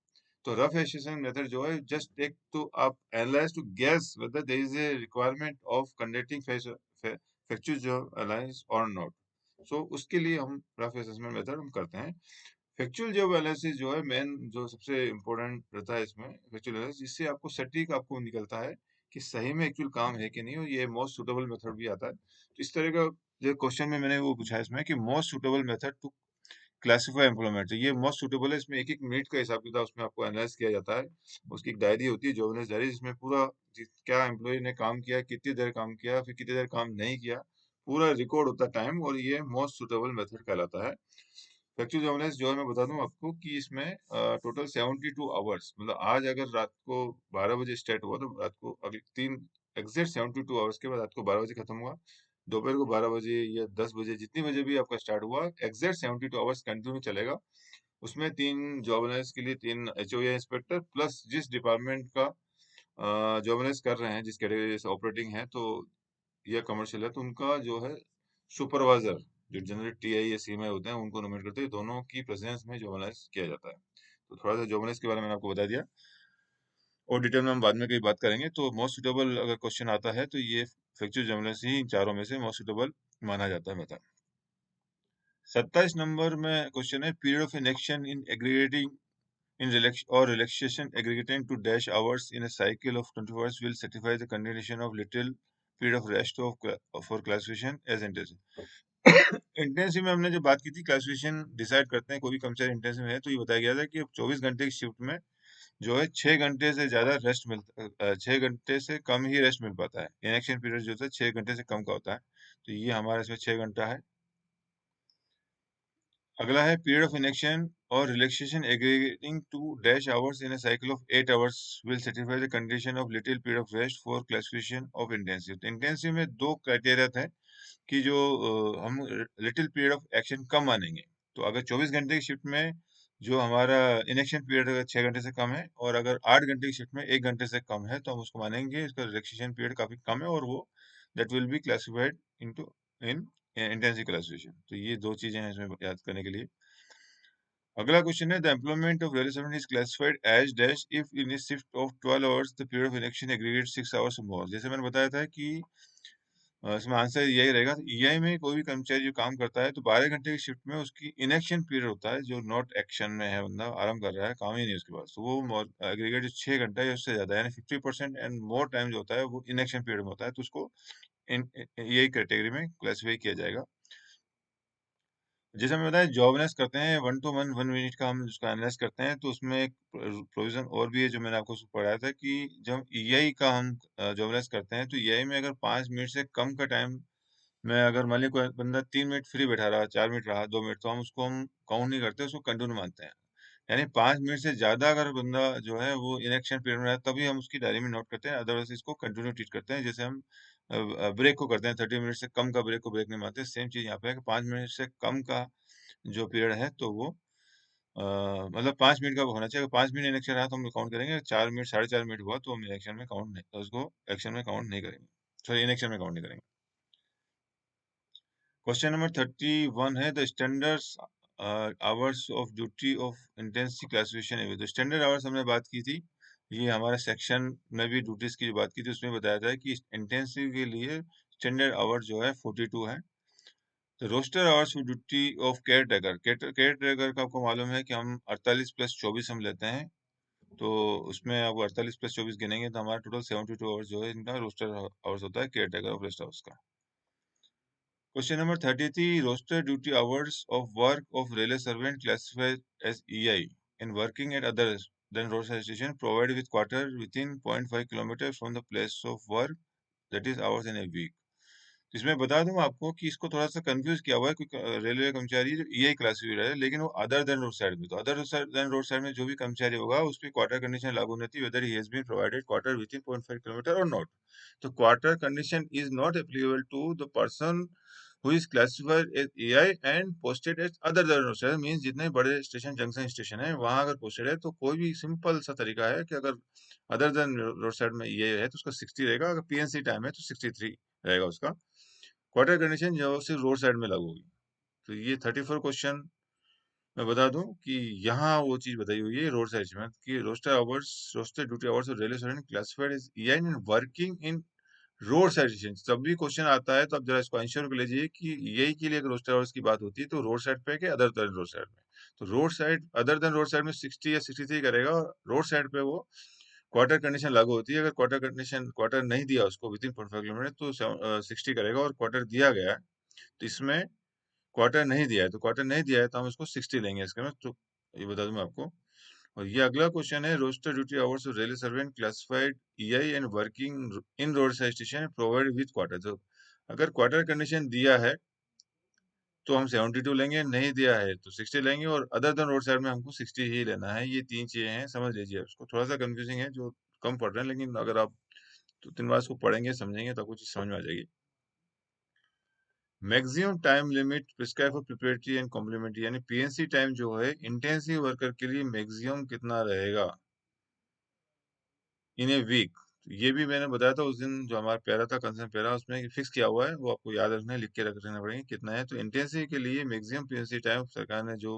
तो रफ एस्टिमेशन मेथड जो है, जस्ट एक तो आप analyse to guess whether there is a requirement of conducting factual job analyse और नॉट। सो उसके लिए हम रफ असेसमेंट मेथड हम करते हैं। फैक्चुअल जॉब एनालिसिस जो है, मेन जो सबसे इम्पोर्टेंट रहता है इसमें फैक्चुअल एनालिसिस, जिससे आपको सटीक आपको निकलता है कि सही में एक्चुअल काम है कि नहीं, और ये मोस्ट सुटेबल मेथड भी आता है। तो इस तरह का जो क्वेश्चन में मैंने वो पूछा है इसमें कि most suitable method to classify employment, तो ये मोस्ट सुटेबल है। इसमें एक एक मिनट का हिसाब किताब उसमें आपको एनालाइज किया जाता है। उसकी एक डायरी होती है, जॉब एनालिसिस डायरी, जिसमें पूरा क्या एम्प्लॉय ने काम किया, कितनी देर काम किया, फिर कितनी देर काम नहीं किया, पूरा रिकॉर्ड होता है टाइम, और ये मोस्ट सुटेबल मेथड कहलाता है। फैक्चुअल जर्नलिस्ट जो है, मैं बता दूं आपको कि इसमें टोटल 72 आवर्स, मतलब आज अगर रात को 12 बजे स्टार्ट हुआ, तो रात को अगले 72 आवर्स के बाद रात को 12 बजे खत्म हुआ। दोपहर को 12 बजे या 10 बजे, जितनी बजे भी आपका स्टार्ट हुआ, एग्जैक्ट 72 आवर्स कंटिन्यू चलेगा। उसमें 3 जॉब एनालिस्ट के लिए 3 एचओ या इंस्पेक्टर, प्लस जिस डिपार्टमेंट का जॉबलेस कर रहे हैं, जिस कैटेगरी से ऑपरेटिंग है तो या कमर्शियल है, तो उनका जो है सुपरवाइजर, जो जनरली टीआई या सीएमआई होते हैं, उनको नॉमिनेट करते हैं। दोनों की प्रेजेंस में जॉबलेस किया जाता है। तो थोड़ा सा जॉबलेस के बारे में मैंने आपको बता दिया, और डिटेल में हम बाद में कहीं बात करेंगे। तो मोस्ट सुटेबल अगर क्वेश्चन आता है तो ये फ्रैक्चर जॉबलेस ही इन चारों में से मोस्ट सुटेबल माना जाता है। बता 27 नंबर में क्वेश्चन है, period of inaction in aggregating in or relaxation aggregating to dash hours in a cycle of 24 hours will satisfy the condition of little period of rest for classification as intensive। Intensive में हमने जो बात की थी, classification decide करते हैं कोई भी कर्मचारी इंटेंसिव है, तो ये बताया गया था कि 24 घंटे की शिफ्ट में जो है 6 घंटे से ज्यादा रेस्ट मिलता, 6 घंटे से कम ही रेस्ट मिल पाता है। इनएक्शन पीरियड जो होता है 6 घंटे से कम का होता है, तो ये हमारे इसमें 6 घंटा है। अगला है पीरियड ऑफ इनएक्शन और relaxation aggregating to dash hours in a cycle of 8 hours will satisfy the condition of little period of rest for classification of intensive. तो इंटेंसिव में दो क्राइटेरिया थे कि जो हम लिटिल पीरियड ऑफ एक्शन कम मानेंगे। तो अगर 24 घंटे की शिफ्ट में जो हमारा इनएक्शन पीरियड अगर 6 घंटे से कम है, और अगर 8 घंटे की शिफ्ट में 1 घंटे से कम है, तो हम उसको मानेंगे इसका रिलैक्सेशन पीरियड काफी कम है, और वो that will be classified into in intensive classification. तो ये दो चीजें हैं इसमें याद करने के लिए। अगला क्वेश्चन है, the employment of railway servant is classified as dash if in a shift of 12 hours the period of election aggregate 6 hours more. जैसे मैंने बताया था कि इसमें आंसर यही रहेगा। ईआई में कोई भी कर्मचारी जो काम करता है तो 12 घंटे की शिफ्ट में उसकी इनएक्शन पीरियड होता है, जो नॉट एक्शन में है, बंदा आराम कर रहा है, काम ही नहीं उसके पास, तो वो एग्रीगेट जो 6 घंटा है उससे ज्यादा, यानी 50% एंड मोर टाइम जो होता है वो इनएक्शन पीरियड में होता है, तो उसको यही कैटेगरी में क्लासिफाई किया जाएगा। जैसे हमें बताया जॉबलेस करते हैं 1 to 1 1 मिनट का हम उसका एनालाइज करते हैं, तो उसमें एक प्रोविजन और भी है जो मैंने आपको पढ़ाया था कि जब ईआई का हम जॉबलेस करते हैं, तो ईआई में अगर 5 मिनट से कम का टाइम में अगर मान लीजिए कोई बंदा 3 मिनट फ्री बैठा रहा, 4 मिनट रहा, 2 मिनट, तो हम उसको हम काउंट नहीं करते, उसको कंटिन्यू मानते हैं। यानी 5 मिनट से ज्यादा अगर बंदा जो है वो इनएक्शन पीरियड में रहा, तभी हम उसकी डायरी में नोट करते हैं, अदरवाइज इसको कंटिन्यू ट्रीट करते हैं। जैसे हम ब्रेक को करते हैं, 30 मिनट से कम का ब्रेक को ब्रेक नहीं मानते, सेम चीज यहाँ पे है कि 5 मिनट से कम का जो पीरियड है तो वो मतलब 5 मिनट का होना चाहिए। अगर 5 मिनट इलेक्शन रहा तो हम काउंट करेंगे, 4 मिनट 4.5 मिनट हुआ तो हम इलेक्शन में काउंट नहीं, तो उसको एक्शन में काउंट नहीं करेंगे, सॉरी इलेक्शन में काउंट नहीं करेंगे। क्वेश्चन नंबर 31 है, the standard hours of duty of intensive classification. तो स्टैंडर्ड आवर्स हमने बात की थी, ये हमारे सेक्शन में भी ड्यूटीज की जो बात की थी उसमें बताया था कि इंटेंसिव के लिए स्टैंडर्ड आवर जो है 42 है। तो roster hours for duty of caretaker, caretaker का आपको मालूम है कि हम 48 + 24 हम लेते हैं, तो उसमें आप 48 + 24 गिनेंगे तो हमारा टोटल 72 आवर्स जो है इनका रोस्टर आवर्स होता है care taker of rest house का। Question number 33, roster duty hours of work of railway servant classified as EI in working at other than road station provide with quarter within 0.5 kilometre from the place of work, that is ours in a week. इसमें बता दूं आपको कि इसको थोड़ा सा confuse किया हुआ है, क्योंकि रेलवे कर्मचारी जो ईआई क्लासिफाइड है, लेकिन वो अदर देन रोड साइड में, तो अदर देन रोड साइड में जो भी कर्मचारी होगा उस पर क्वार्टर कंडीशन लागू नहीं होती, whether he has been provided quarter within 0.5 kilometre और नॉट। तो quarter condition is not applicable to the person who is classified as AI and posted as other than road side. Means जितने बड़े station junction station है वहां अगर posted है, तो कोई भी सिंपल सा तरीका है कि अगर अदर देन रोड साइड में ये है तो उसका 60 रहेगा, अगर पीएनसी टाइम है तो 63 रहेगा उसका। क्वार्टर कंडीशन जो सिर्फ रोड साइड में लागू होगी। तो ये 34 क्वेश्चन मैं बता दूं कि यहाँ वो चीज बताई हुई है रोड साइड में कि roster hours, roster duty hours of railway servant classified is EI in working in road side station. जब भी क्वेश्चन आता है तो आप जरा इसको आंसर कर लीजिए कि यही के लिए अगर रोस्टर आवर्स की बात होती है तो रोड साइड पे कि अदर देन रोड साइड में। तो road side other than road side में 60 या 63 करेगा, और रोड साइड पे वो क्वार्टर कंडीशन लागू होती है। अगर क्वार्टर कंडीशन क्वार्टर नहीं दिया उसको विद इन 0.5 किलोमीटर तो 60 करेगा, और क्वार्टर दिया गया है तो इसमें क्वार्टर नहीं दिया है, तो क्वार्टर नहीं दिया है तो हम इसको 60 लेंगे इसके में। तो ये बता दूं मैं आपको। और ये अगला क्वेश्चन है, roster duty hours of railway servant classified EI and working in road side station provide with quarter. तो अगर क्वार्टर कंडीशन दिया है तो हम 72 लेंगे, नहीं दिया है तो 60 लेंगे, और अदर देन रोड साइड में हमको 60 ही लेना है। ये तीन चीजें हैं, समझ लीजिए। उसको थोड़ा सा कंफ्यूजिंग है जो कम पढ़ रहे हैं, लेकिन अगर आप 2 3 बार इसको पढ़ेंगे समझेंगे तो आपको चीज समझ में आ जाएगी। Maximum time limit prescribe for preparatory and complementary, यानी पीएनसी टाइम जो है इंटेंसिव वर्कर के लिए मैक्सिमम कितना रहेगा इन ए वीक। तो ये भी मैंने बताया था उस दिन, जो हमारा पैरा था, कंसर्न पैरा, उसमें फिक्स किया हुआ है, वो आपको याद रखना है, लिख के रखना पड़ेगा कितना है। तो इंटेंसिटी के लिए मैक्सिमम पीएनसी टाइम सरकार ने जो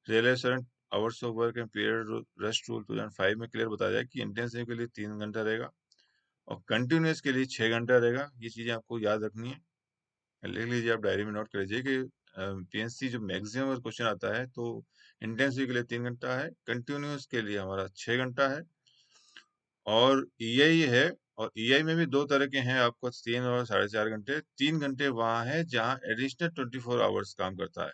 realisation hours of work and period rest rule 2005 में क्लियर बताया है कि इंटेंसिटी के लिए 3 घंटा रहेगा और कंटिन्यूस के लिए 6 घंटा रहेगा। ये चीजें आपको याद रखनी है, लिख लीजिए, आप डायरी में नोट कर लीजिए कि पीएनसी जो मैक्सिमम क्वेश्चन आता है तो इंटेंसिटी के लिए 3 घंटा है, कंटिन्यूस के लिए हमारा 6 घंटा है, और ईआई है। और ईआई में भी दो तरह के हैं, आपको 3 और 4.5 घंटे। 3 घंटे वहां है जहां एडिशनल 24 आवर्स काम करता है,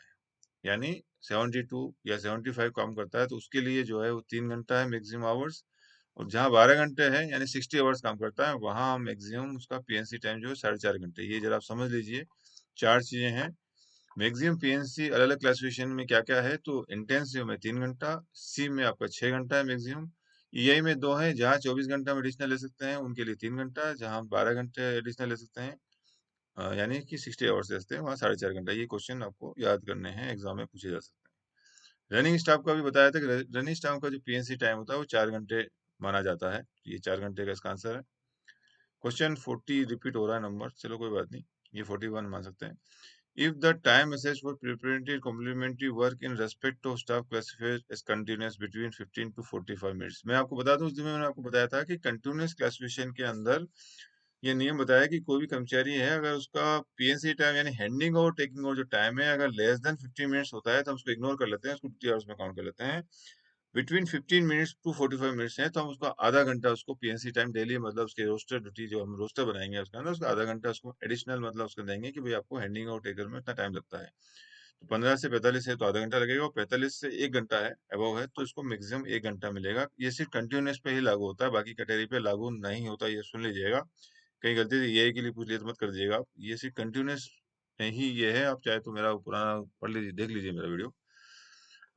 यानी 72 या 75 काम करता है, तो उसके लिए जो है वो 3 घंटा है मैक्सिमम आवर्स। और जहाँ 12 घंटे है यानी 60 आवर्स काम करता है, वहां मैक्सिमम उसका पीएनसी टाइम जो है 4.5 घंटे। ये जरा आप समझ लीजिए, चार चीजें हैं। मैक्सिमम पीएनसी अलग अलग क्लासिफिकेशन में क्या क्या है, तो इंटेंसिव में 3 घंटा, सी में आपका 6 घंटा है मैक्सिमम, ईआई में दो है, जहाँ 24 घंटा में एडिशनल ले सकते हैं उनके लिए 3 घंटा, जहाँ 12 घंटे एडिशनल ले सकते हैं, यानी कि 60 आवर्स ले सकते हैं, वहाँ 4.5 घंटा। ये क्वेश्चन आपको याद करने हैं, एग्जाम में पूछे जा सकते हैं। रनिंग स्टाफ का भी बताया था कि रनिंग स्टाफ का जो पीएनसी टाइम होता है वो 4 घंटे माना जाता है। ये 4 घंटे का इसका आंसर है। क्वेश्चन 40 रिपीट हो रहा है नंबर, चलो कोई बात नहीं, ये 41 मान सकते हैं। If the time assessed for preparatory and complementary work in respect of staff classified as continuous between 15 to 45 minutes। मैं आपको बता दूं, उस दिन मैंने आपको बताया था कि कंटिन्यूस क्लासिफिकेशन के अंदर ये नियम बताया कि कोई भी कर्मचारी है, अगर उसका पीएनसी टाइम यानी हैंडिंग ओवर टेकिंग ओवर जो टाइम है, अगर लेस देन 15 मिनट्स होता है तो हम उसको इग्नोर कर लेते हैं, उसको 2 आवर्स में काउंट कर लेते हैं। बिटवीन 15 मिनट्स टू 45 मिनट्स है तो हम उसका आधा घंटा उसको पीएनसी टाइम डेली, मतलब उसके रोस्टर ड्यूटी जो हम रोस्टर बनाएंगे उसके अंदर, उसका आधा घंटा उसको एडिशनल मतलब उसको देंगे कि भाई आपको हैंडिंग और टेकर में इतना टाइम लगता है। तो 15 से 45 है तो आधा घंटा लगेगा, और 45 से 1 घंटा है अबव है तो इसको मैक्सिमम 1 घंटा मिलेगा। ये सिर्फ कंटिन्यूस पे ही लागू होता है, बाकी कैटेगरी पे लागू नहीं होता, ये सुन लीजिएगा। कहीं गलती से ये के लिए पूछ लिया तो मत कर दीजिएगा आप, ये सिर्फ कंटिन्यूस में ही ये है। आप चाहे तो मेरा पुराना पढ़ लीजिए, देख लीजिए मेरा वीडियो।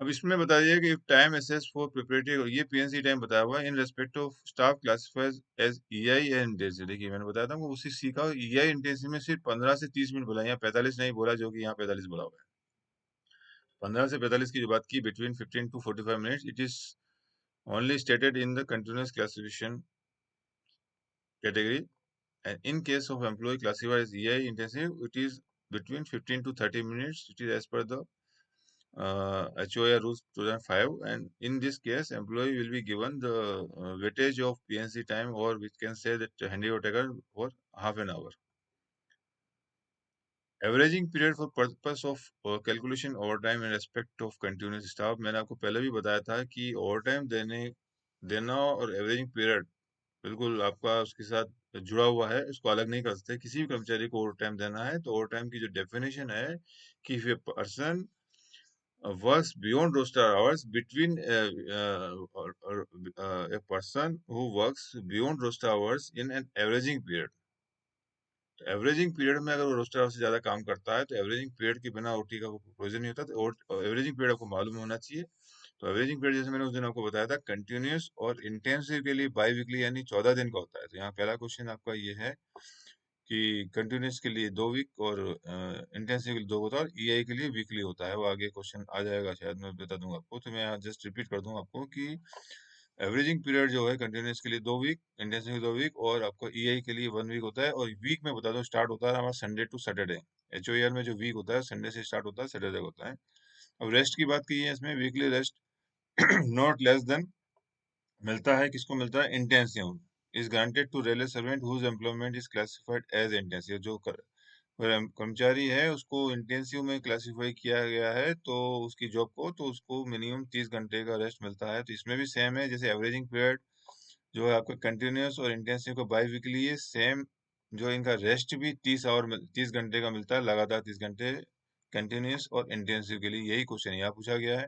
अब इसमें बताइए कि टाइम एसेस फॉर प्रिपरेटरी, ये पीएनसी टाइम बताया हुआ है in respect of staff classifies as EI and intensity. देखिए मैंने बताया था उसी सीखा, ईआई इंटेंसिटी में सिर्फ 15 से 30 मिनट बोला, यहाँ 45 नहीं बोला, जो कि यहाँ 45 बोला हुआ है। 15 से 45 की जो बात की, between 15 to 45 minutes, it is only stated in the continuous classification category, and in case of employ classified as EI intensive it is between 15 to 30 minutes. It is as per the HOA rules 2005, and in this case employee will be given the weightage of PNC time, or we can say that handy taker for half an hour. Averaging period for purpose of calculation overtime in respect of continuous staff, मैंने आपको पहले भी बताया था कि overtime देना और averaging period बिल्कुल आपका उसके साथ जुड़ा हुआ है, इसको अलग नहीं कर सकते। किसी भी कर्मचारी को ओवरटाइम देना है तो ओवरटाइम की जो डेफिनेशन है कि if a person works beyond roster hours between a person who works beyond roster hours in an averaging period। तो एवरेजिंग पीरियड में अगर वो रोस्टर आवर से ज्यादा काम करता है तो एवरेजिंग पीरियड के बिना ओटी का प्रोविजन नहीं होता, तो एवरेजिंग पीरियड आपको मालूम होना चाहिए। तो एवरेजिंग पीरियड जैसे मैंने उस दिन आपको बताया था, कंटिन्यूस और इंटेंसिव के लिए बाई वीकली यानी 14 दिन का होता है। तो यहाँ पहला क्वेश्चन आपका ये है कि कंटिन्यूस के लिए 2 वीक और इंटेंसिव के लिए 2 होता है, और ईआई के लिए वीकली होता है। वो आगे क्वेश्चन आ जाएगा, शायद मैं बता दूंगा आपको, तो मैं जस्ट रिपीट कर दूंगा आपको कि एवरेजिंग पीरियड जो है कंटिन्यूस के लिए 2 वीक, इंटेंसिव के लिए 2 वीक, और आपको ईआई के लिए 1 वीक होता है। और वीक में बता दो स्टार्ट होता है हमारा संडे टू सैटरडे। एचओआर में जो वीक होता है संडे से स्टार्ट होता है, सैटरडे तक होता है। अब रेस्ट की बात की है इसमें, weekly rest not less than मिलता है, किसको मिलता है, intensive is granted to railway servant whose employment is classified as intensive. जो कर्मचारी है उसको इंटेंसिव में क्लासिफाई किया गया है तो उसकी जॉब को, तो उसको मिनिमम 30 घंटे का रेस्ट मिलता है। तो इसमें भी सेम है, जैसे एवरेजिंग पीरियड जो है आपका कंटिन्यूस और इंटेंसिव का बाई वीकली है, सेम जो इनका रेस्ट भी 30 घंटे का मिलता है, लगातार 30 घंटे कंटिन्यूस और इंटेंसिव के लिए। यही क्वेश्चन यहाँ पूछा गया है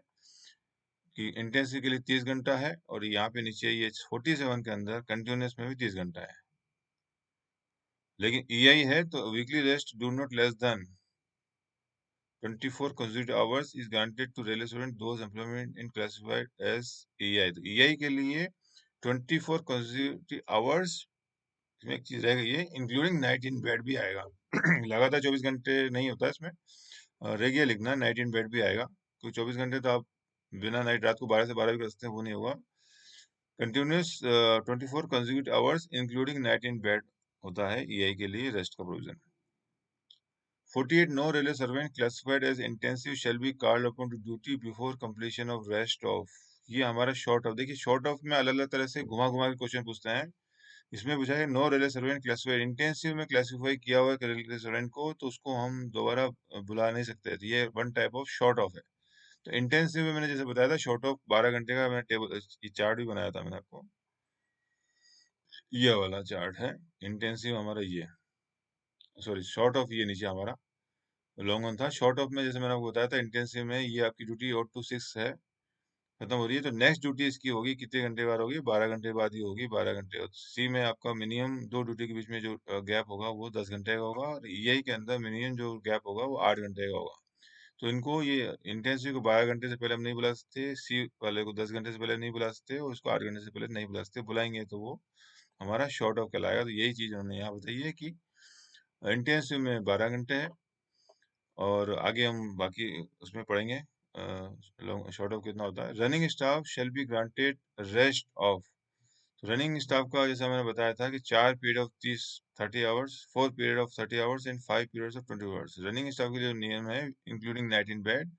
कि इंटेंसिव के लिए 30 घंटा है, और यहाँ पे नीचे ये 47 के अंदर कंटिन्यूस में भी 30 घंटा है। लेकिन ईआई है तो weekly rest do not less then 24 consecutive hours is granted to railway student those employment in classified as EI। तो EI के लिए 24 consecutive hours इसमें एक चीज रह गई है, इंक्लूडिंग नाइट इन बेड भी आएगा। लगातार 24 घंटे नहीं होता इसमें, रेगुलर लिखना, नाइट इन बेड भी आएगा। क्योंकि 24 घंटे तो आप बिना नाइट रात को 12 से 12 भी कर सकते हैं, वो नहीं होगा। Continuous 24 consecutive hours including night in bed होता है ईआई के लिए रेस्ट का provision. 48 no railway servant classified as intensive shall be called upon to duty before completion of rest of। ये हमारा शॉर्ट ऑफ, देखिए शॉर्ट ऑफ में अलग अलग तरह से घुमा घुमा के क्वेश्चन पूछते हैं। इसमें पूछा है no railway servant classified, intensive में क्लासिफाई किया हुआ है रेलवे सर्वेंट को, तो उसको हम दोबारा बुला नहीं सकते, तो ये one type of short of है। तो इंटेंसिव में मैंने जैसे बताया था शॉर्ट ऑफ 12 घंटे का, मैंने टेबल ये चार्ट भी बनाया था मैंने आपको, ये वाला चार्ट है। इंटेंसिव हमारा ये, सॉरी शॉर्ट ऑफ ये नीचे हमारा लॉन्ग ऑन था। शॉर्ट ऑफ में जैसे मैंने आपको बताया था इंटेंसिव में ये आपकी ड्यूटी 8 to 6 है, खत्म हो रही है, तो नेक्स्ट ड्यूटी इसकी होगी कितने घंटे बाद होगी, 12 घंटे बाद ही होगी, 12 घंटे। और सी में आपका मिनिमम दो ड्यूटी के बीच में जो गैप होगा वो 10 घंटे का होगा, और ईआई के अंदर मिनिमम जो गैप होगा वो 8 घंटे का होगा। तो इनको ये इंटेंसिव को 12 घंटे से पहले हम नहीं बुला सकते, सी वाले को 10 घंटे से पहले नहीं बुला सकते, और उसको 8 घंटे से पहले नहीं बुला सकते। बुलाएंगे तो वो हमारा शॉर्ट ऑफ कहलाएगा। तो यही चीज उन्होंने यहाँ बताई है कि इंटेंसिव में 12 घंटे है, और आगे हम बाकी उसमें पढ़ेंगे लॉन्ग शॉर्ट ऑफ कितना होता है। Running staff shall be granted rest off. Running staff का जैसा मैंने बताया था कि 4 period of 30 hours, 4 period of 30 hours and 5 periods of 20 hours. Running staff के लिए नियम है इंक्लूडिंग नाइट इन बेड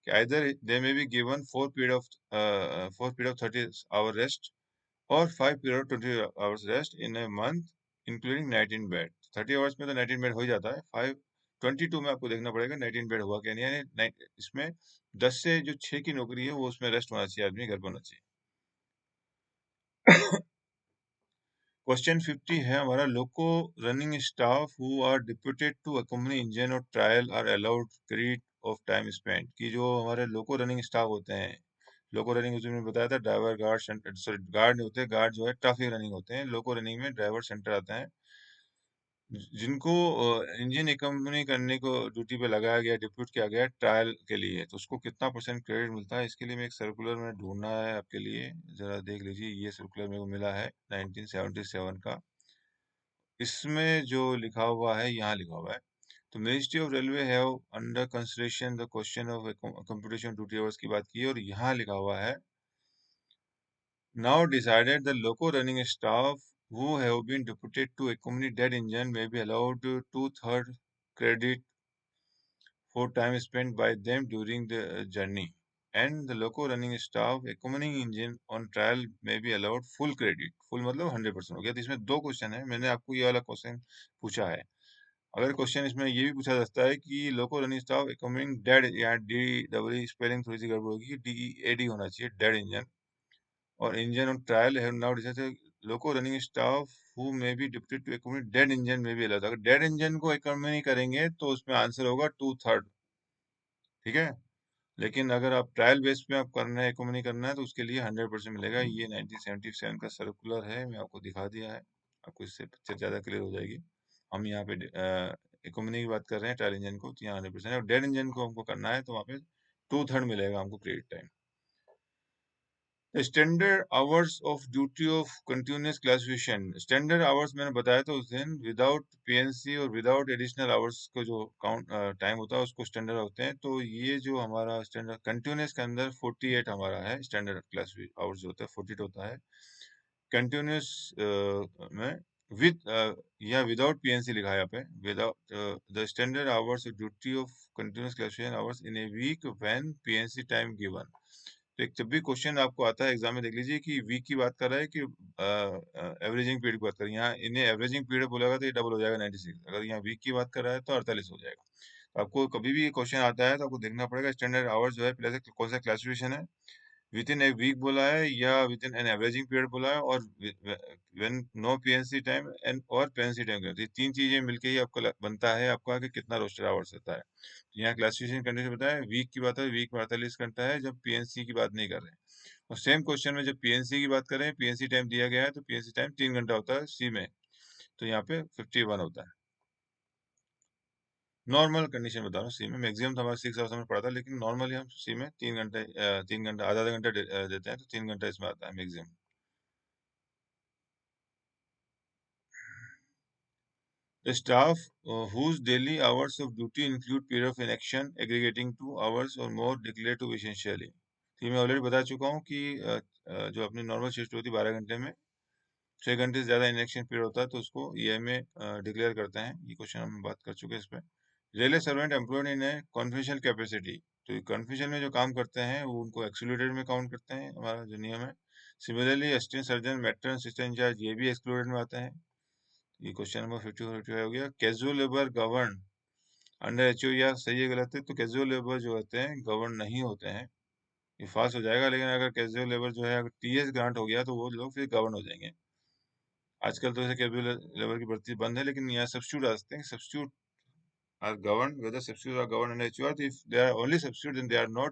कि either they may be given 4 period of 30 hour rest और 5 period 20 hours rest in a month including night in bed. 30 hours में तो night in bed हो ही जाता है, 5 22 में आपको देखना पड़ेगा नाइट इन बेड हुआ क्या नहीं, यानी इसमें 10 से जो 6 की नौकरी है वो उसमें रेस्ट होना चाहिए, आदमी घर पर होना चाहिए। क्वेश्चन 50 है हमारा, लोको running staff who are deputed to अकोम्पनी engine और trial are allowed credit of time spent. की जो हमारे लोको रनिंग स्टाफ होते हैं, लोको रनिंग उसमें बताया था ड्राइवर गार्ड, सॉरी गार्ड नहीं होते, गार्ड जो है ट्रैफिक रनिंग होते हैं, लोको रनिंग में ड्राइवर सेंटर आता है, जिनको इंजन एकम्पनी करने को ड्यूटी पे लगाया गया, डिप्यूट किया गया ट्रायल के लिए, तो उसको कितना परसेंट क्रेडिट मिलता है। इसके लिए मैं एक सर्कुलर में ढूंढना है आपके लिए, जरा देख लीजिए। ये सर्कुलर मेरे को मिला है 1977 का, इसमें जो लिखा हुआ है यहाँ लिखा हुआ है, तो ministry of railway have under consideration the question of computation duty hours की बात की है, और यहाँ लिखा हुआ है now decided the loco running staff who have been deputed to accompany dead engine may be allowed 2/3 credit for time spent by them during the journey, and the loco running staff accompanying engine on trial may be allowed full credit। full मतलब 100% हो गया। तो इसमें दो question है, मैंने आपको ये वाला क्वेश्चन पूछा है। अगर क्वेश्चन इसमें ये भी पूछा जाता है कि loco running staff accompanying dead, या डी डब्ल्यू स्पेलिंग थोड़ी सी गड़बड़ होगी, DEAD होना चाहिए, डेड इंजन, और इंजन ऑन ट्रायल है now decided loco running staff who may be deputed to accommodate dead engine में भी अलाउड। अगर डेड इंजन को accommodate करेंगे तो उसमें आंसर होगा 2/3, ठीक है। लेकिन अगर आप ट्रायल बेस पे आप करना है, accommodate करना है, तो उसके लिए 100% मिलेगा। ये 1977 का सर्कुलर है, मैं आपको दिखा दिया है, आपको इससे पिक्चर ज्यादा क्लियर हो जाएगी। हम यहाँ पे accommodate की बात कर रहे हैं ट्रायल इंजन को, तो यहाँ 100% है, और डेड इंजन को हमको करना है तो वहाँ पे 2/3 मिलेगा हमको credit time. Standard hours of duty of continuous classification, standard hours मैंने बताया था उस दिन, विदाउट पीएनसी और विदाउट एडिशनल आवर्स को जो काउंट टाइम होता है उसको स्टैंडर्ड होते हैं। तो ये जो हमारा स्टैंडर्ड कंटिन्यूअस के अंदर 48 हमारा है, स्टैंडर्ड क्लासिफिक आवर्स जो होता है 48 होता है। कंटिन्यूअस में विद या विदाउट पीएनसी लिखा है यहाँ पे, without the standard hours of duty of continuous classification hours in a week when PNC time given. तो एक जब भी क्वेश्चन आपको आता है एग्जाम में, देख लीजिए कि वीक की बात कर रहा है कि एवरेजिंग पीरियड की बात कर रहा है। यहाँ इन्हें एवरेजिंग पीरियड बोलेगा तो ये डबल हो जाएगा 96, अगर यहाँ वीक की बात कर रहा है तो 48 हो जाएगा। तो आपको कभी भी क्वेश्चन आता है तो आपको देखना पड़ेगा स्टैंडर्ड आवर्स जो है पहले से कौन सा क्लासिफिकेशन है, विद इन ए वीक बोला है या within an averaging period बोला है, और when no PNC time and और पीएनसी टाइम, ये तीन चीजें मिलके ही आपको बनता है आपका कि कितना रोस्टर आवर्स होता है। तो यहाँ क्लासिफिकेशन कंडीशन बताया है, वीक की बात है, वीक में 48 घंटा है जब पीएनसी की बात नहीं कर रहे हैं। और सेम क्वेश्चन में जब पीएनसी की बात करें, पीएनसी टाइम दिया गया है तो पीएनसी टाइम 3 घंटा होता है सी में, तो यहाँ पे 51 होता है। नॉर्मल कंडीशन बता रहा हूँ, सी में मैक्सिमम तो हमारा 6 आवर्स में पड़ा था, लेकिन नॉर्मली हम सी में 3 घंटे, 3 घंटा आधा आधा घंटा देते हैं, तो 3 घंटा इसमें आता है maximum. The staff whose daily hours of duty include period of inaction aggregating to hours or more declared to be essentially। ये मैं ऑलरेडी बता चुका हूँ कि जो अपनी नॉर्मल शिफ्ट होती है 12 घंटे में 6 घंटे से ज़्यादा इनएक्शन पीरियड होता है तो उसको ईआई में डिक्लेयर करते हैं। ये क्वेश्चन हम बात कर चुके हैं इस पे। Railway servant employed in A confidential capacity, तो ये कॉन्फिडेंशियल में जो काम करते हैं वो उनको एक्सक्लूडेड में काउंट करते हैं, हमारा जो नियम है। Similarly assistant surgeon, matron, assistant incharge ये भी एक्सक्लूडेड में आते हैं। ये क्वेश्चन नंबर 54 हो गया। Casual labour govern under HO, या सही है गलत है? तो कैजुअल लेबर जो होते हैं गवर्न नहीं होते हैं, ये फास्ट हो जाएगा। लेकिन अगर कैजुअल लेबर जो है अगर टीएस ग्रांट हो गया तो वो लोग फिर गवर्न हो जाएंगे। आजकल तो ऐसे कैजुअल लेबर की भर्ती बंद है, लेकिन यहाँ सब्स्टिट्यूट आ सकते हैं। Substitute are governed, whether substitutes are governed under HR. If they are only substitutes, then they are not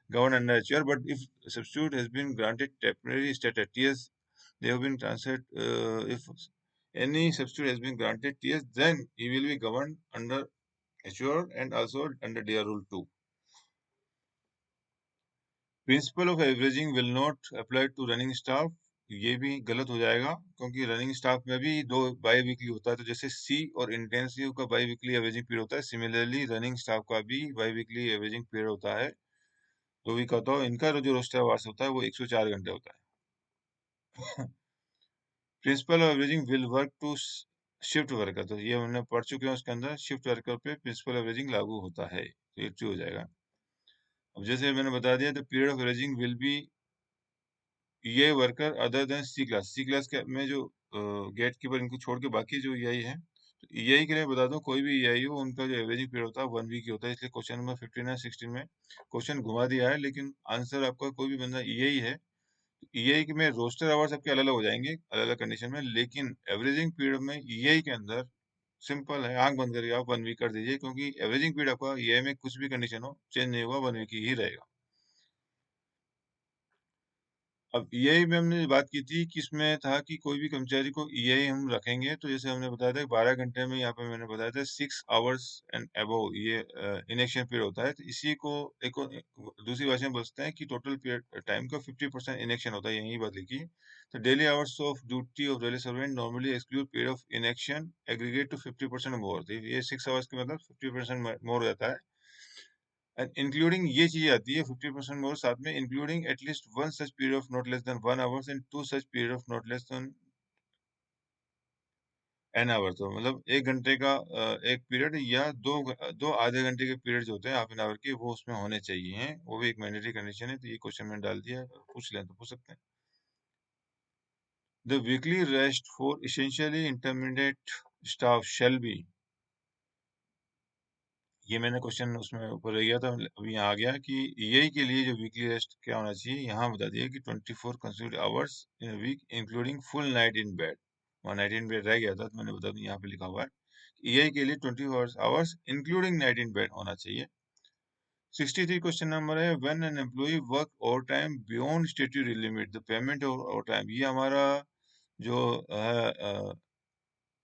governed under HR. But if substitute has been granted temporary status TS, they have been transferred. If any substitute has been granted TS, then he will be governed under HR and also under DR Rule 2. Principle of averaging will not apply to running staff, ये भी गलत हो जाएगा क्योंकि running staff में भी दो by weekly होता है। तो जैसे सी और इंटेंसिव का बाई वीकली एवरेजिंग पीरियड होता है, सिमिलरली रनिंग स्टाफ का भी बाई वीकली एवरेजिंग पीरियड होता है। 2 वीक का होता है। इनका जो रोस्टर आवर्स होता है वो 104 घंटे होता है। Principle of averaging will work to shift worker, तो ये हमने पढ़ चुके हैं, उसके अंदर शिफ्ट वर्कर पे प्रिंसिपल एवरेजिंग लागू होता है, तो ये ट्रू हो जाएगा। अब जैसे मैंने बता दिया, the period of averaging will be EI worker other than C class के में जो गेट कीपर इनको छोड़ के बाकी जो ईआई है, तो ईआई के लिए बता दूं कोई भी ईआई हो उनका जो एवरेजिंग पीरियड होता है 1 वीक ही होता है। इसलिए क्वेश्चन नंबर 59-16 में क्वेश्चन घुमा दिया है, लेकिन आंसर आपका कोई भी बंदा ईआई है। ईआई के में रोस्टर आवर्स आपके अलग अलग हो जाएंगे अलग अलग कंडीशन में, लेकिन एवरेजिंग पीरियड में ईआई के अंदर सिंपल है, आंख बंद करके आप 1 वीक कर दीजिए, क्योंकि एवरेजिंग पीरियड आपका ईआई में कुछ भी कंडीशन हो चेंज नहीं होगा, 1 वीक ही रहेगा। अब ईआई में हमने बात की थी कि इसमें था कि कोई भी कर्मचारी को ईआई हम रखेंगे, तो जैसे हमने बताया था 12 घंटे में, यहाँ पे मैंने बताया था 6 आवर्स एंड अबव ये इनेक्शन पीरियड होता है। तो इसी को दूसरी भाषा में बोलते हैं कि टोटल पीरियड टाइम का 50% इनेक्शन होता है, यही बात लिखी है। तो daily hours of duty of railway servant normally exclude period of inaction aggregate to 50% more, तो ये 6 आवर्स के मतलब 50% मोर हो जाता है। एंड इंक्लूडिंग ये चीज आती है 50% मोर, साथ में including at least one such period of not less than 1 hours and two such period of not less than an hour, तो मतलब 1 घंटे का एक पीरियड या दो आधे घंटे के पीरियड जो होते हैं हाफ एन आवर के, वो उसमें होने चाहिए हैं, वो भी एक मैंडेटरी कंडीशन है। तो ये क्वेश्चन मैंने डाल दिया, पूछ लें तो पूछ सकते हैं। The weekly rest for essentially intermediate staff shall B, ये मैंने क्वेश्चन उसमें ऊपर रह गया था, अभी यहाँ आ गया कि यही के लिए जो वीकली रेस्ट क्या होना चाहिए, यहाँ बता दिया कि 24 consecutive hours in week including full night in bed. वहाँ नाइट इन बेड रह गया था, तो मैंने बता दिया, यहाँ पे लिखा हुआ है यही के लिए 24 hours including night in bed होना चाहिए। 63 क्वेश्चन नंबर है, when an employ work overtime beyond statutory limit the payment of overtime, ये हमारा जो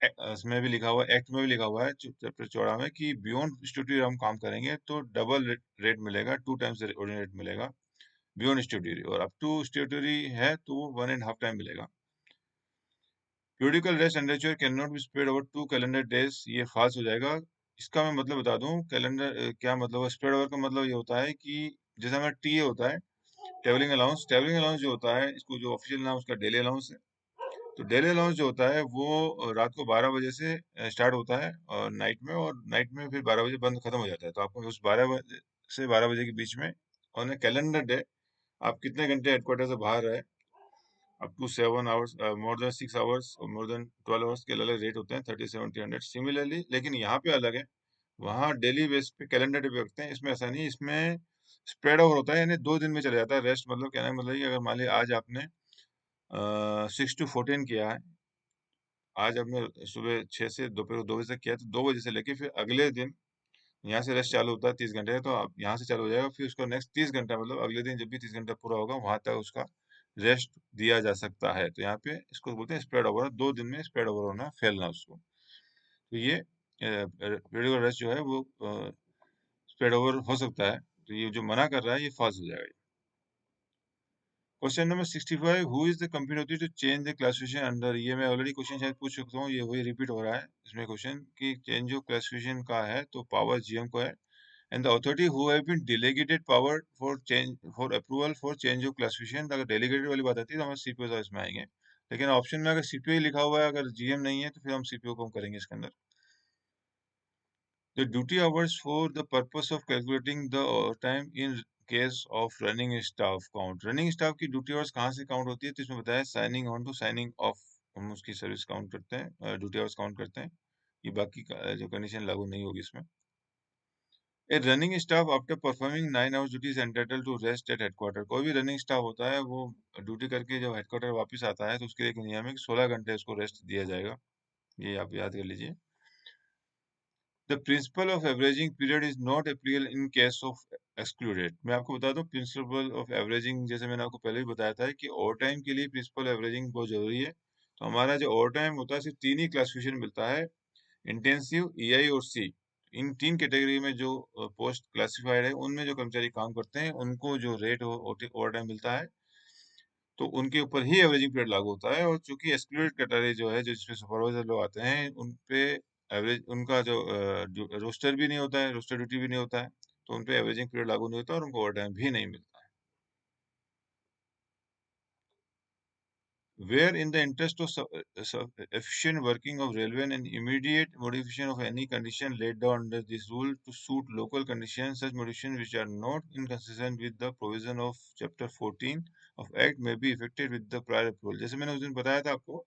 इसमें भी लिखा हुआ है, एक्ट में भी लिखा हुआ है चैप्टर 14 में कि बियॉन्ड स्टैट्यूटरी हम काम करेंगे तो डबल रेट मिलेगा, 2 टाइम्स ऑर्डिनरी रेट मिलेगा बियॉन्ड स्टैट्यूटरी, और अप टू स्टैट्यूटरी है तो 1.5 टाइम मिलेगा। Periodical rest under can not be spread over 2 calendar days, ये फाल्स हो जाएगा। इसका मैं मतलब बता दूं, कैलेंडर क्या मतलब है, स्प्रेड ओवर का मतलब ये होता है कि जैसे हमारा टीए होता है ट्रेवलिंग अलाउंस जो होता है, इसको जो ऑफिशियल नाम उसका डेली अलाउंस है। तो डेली अलाउंस जो होता है वो रात को 12 बजे से स्टार्ट होता है और नाइट में फिर 12 बजे बंद खत्म हो जाता है। तो आपको उस 12 बजे से 12 बजे के बीच में ऑन ए कैलेंडर डे आप कितने घंटे हेडक्वार्टर से बाहर रहे, up to 7 hours, more than 6 hours और मोर देन 12 आवर्स के अलग अलग रेट होते हैं, 30, 70, 100 सिमिलरली। लेकिन यहाँ पे अलग है, वहाँ डेली बेस पे कैलेंडर डे पे रखते हैं, इसमें ऐसा नहीं, इसमें स्प्रेड ओवर होता है, यानी 2 दिन में चला जाता है रेस्ट। मतलब कहने का मतलब ये, अगर मान लिया आज आपने 6 to 14 किया है, आज आपने सुबह 6 से दोपहर 2 बजे तक किया, तो 2 बजे से लेके फिर अगले दिन यहाँ से रेस्ट चालू होता है 30 घंटे का, तो आप यहाँ से चालू हो जाएगा, फिर उसका नेक्स्ट 30 घंटा, मतलब अगले दिन जब भी 30 घंटा पूरा होगा वहां तक उसका रेस्ट दिया जा सकता है। तो यहाँ पे इसको बोलते हैं स्प्रेड ओवर, 2 दिन में स्प्रेड ओवर होना, फैलना उसको। तो ये पीरियड रेस्ट जो है वो स्प्रेड ओवर हो सकता है, तो ये जो मना कर रहा है ये फॉल्स हो जाएगा। Question number 65, who is the company होती to change the classification under, ये मैं ऑलरेडी क्वेश्चन शायद पूछ चुका हूँ, ये वही रिपीट हो रहा है इसमें क्वेश्चन कि चेंज जो क्लासिफिकेशन का है तो पावर जीएम को है, and the authority who have been delegated power for change for approval for change of classification। अगर डेलीगेटेड वाली बात आती है तो हमारे सीपीओ इसमें आएंगे, लेकिन ऑप्शन में अगर सीपीओ लिखा हुआ है, अगर जीएम नहीं है, तो फिर हम सीपीओ को हम करेंगे इसके अंदर। The duty hours for the purpose of calculating the time in case of running staff count। Running staff की ड्यूटी आवर्स कहाँ से काउंट होती है, तो इसमें बताया signing on to signing off, हम उसकी सर्विस काउंट करते हैं, ड्यूटी आवर्स काउंट करते हैं। ये बाकी जो कंडीशन लागू नहीं होगी इसमें। ए running staff after performing 9 hours duty is entitled to rest at headquarter. कोई भी रनिंग स्टाफ होता है वो ड्यूटी करके जब हेडक्वार्टर वापस आता है तो उसके लिए एक नियम है कि 16 घंटे उसको रेस्ट दिया जाएगा। ये आप याद कर लीजिए। The principal of averaging period is not applicable in case of excluded. मैं आपको बता दूं प्रिंसिपल ऑफ एवरेजिंग, जैसे मैंने आपको पहले भी बताया था कि ओवर टाइम के लिए प्रिंसिपल एवरेजिंग बहुत जरूरी है। तो हमारा जो ओवर टाइम होता है सिर्फ तीन ही क्लासिफिकेशन मिलता है, इंटेंसिव, ईआई और सी। इन तीन कैटेगरी में जो पोस्ट क्लासिफाइड है उनमें जो कर्मचारी काम करते हैं उनको जो रेट ओवर टाइम मिलता है, तो उनके ऊपर ही एवरेजिंग पीरियड लागू होता है। और चूंकि एक्सक्लूडेड कैटेगरी जो है, जो जिसमें सुपरवाइजर लोग आते हैं, उन पे एवरेज उनका जो रोस्टर भी नहीं होता है, रोस्टर ड्यूटी भी नहीं होता है, तो उन पे एवरेजिंग पीरियड लागू नहीं होता और उनको ओवर टाइम भी नहीं मिलता है। Where in the interest of efficient working of railway and immediate modification of any condition laid down under this rule to suit local conditions, such modifications which are not inconsistent with the provision of chapter 14 of act may be effected with the prior approval। जैसे मैंने उस दिन बताया था आपको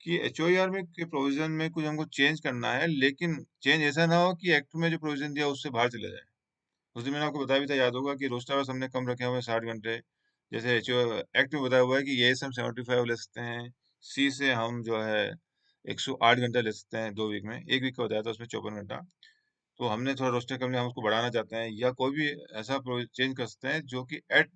कि एचओआर में के प्रोविजन में कुछ हमको चेंज करना है, लेकिन चेंज ऐसा ना हो कि एक्ट में जो प्रोविजन दिया उससे बाहर चले जाए। उस दिन मैंने आपको बताया भी था, याद होगा, कि रोस्टर आवर्स हमने कम रखे हुए हैं 60 घंटे। जैसे एक्ट में बताया हुआ है कि ये हम 75 ले सकते हैं, सी से हम जो है 108 घंटा ले सकते हैं 2 वीक में, एक वीक का बताया था उसमें 54 घंटा। तो हमने थोड़ा रोस्टर कम लिया, हम उसको बढ़ाना चाहते हैं या कोई भी ऐसा चेंज कर सकते हैं जो कि एक्ट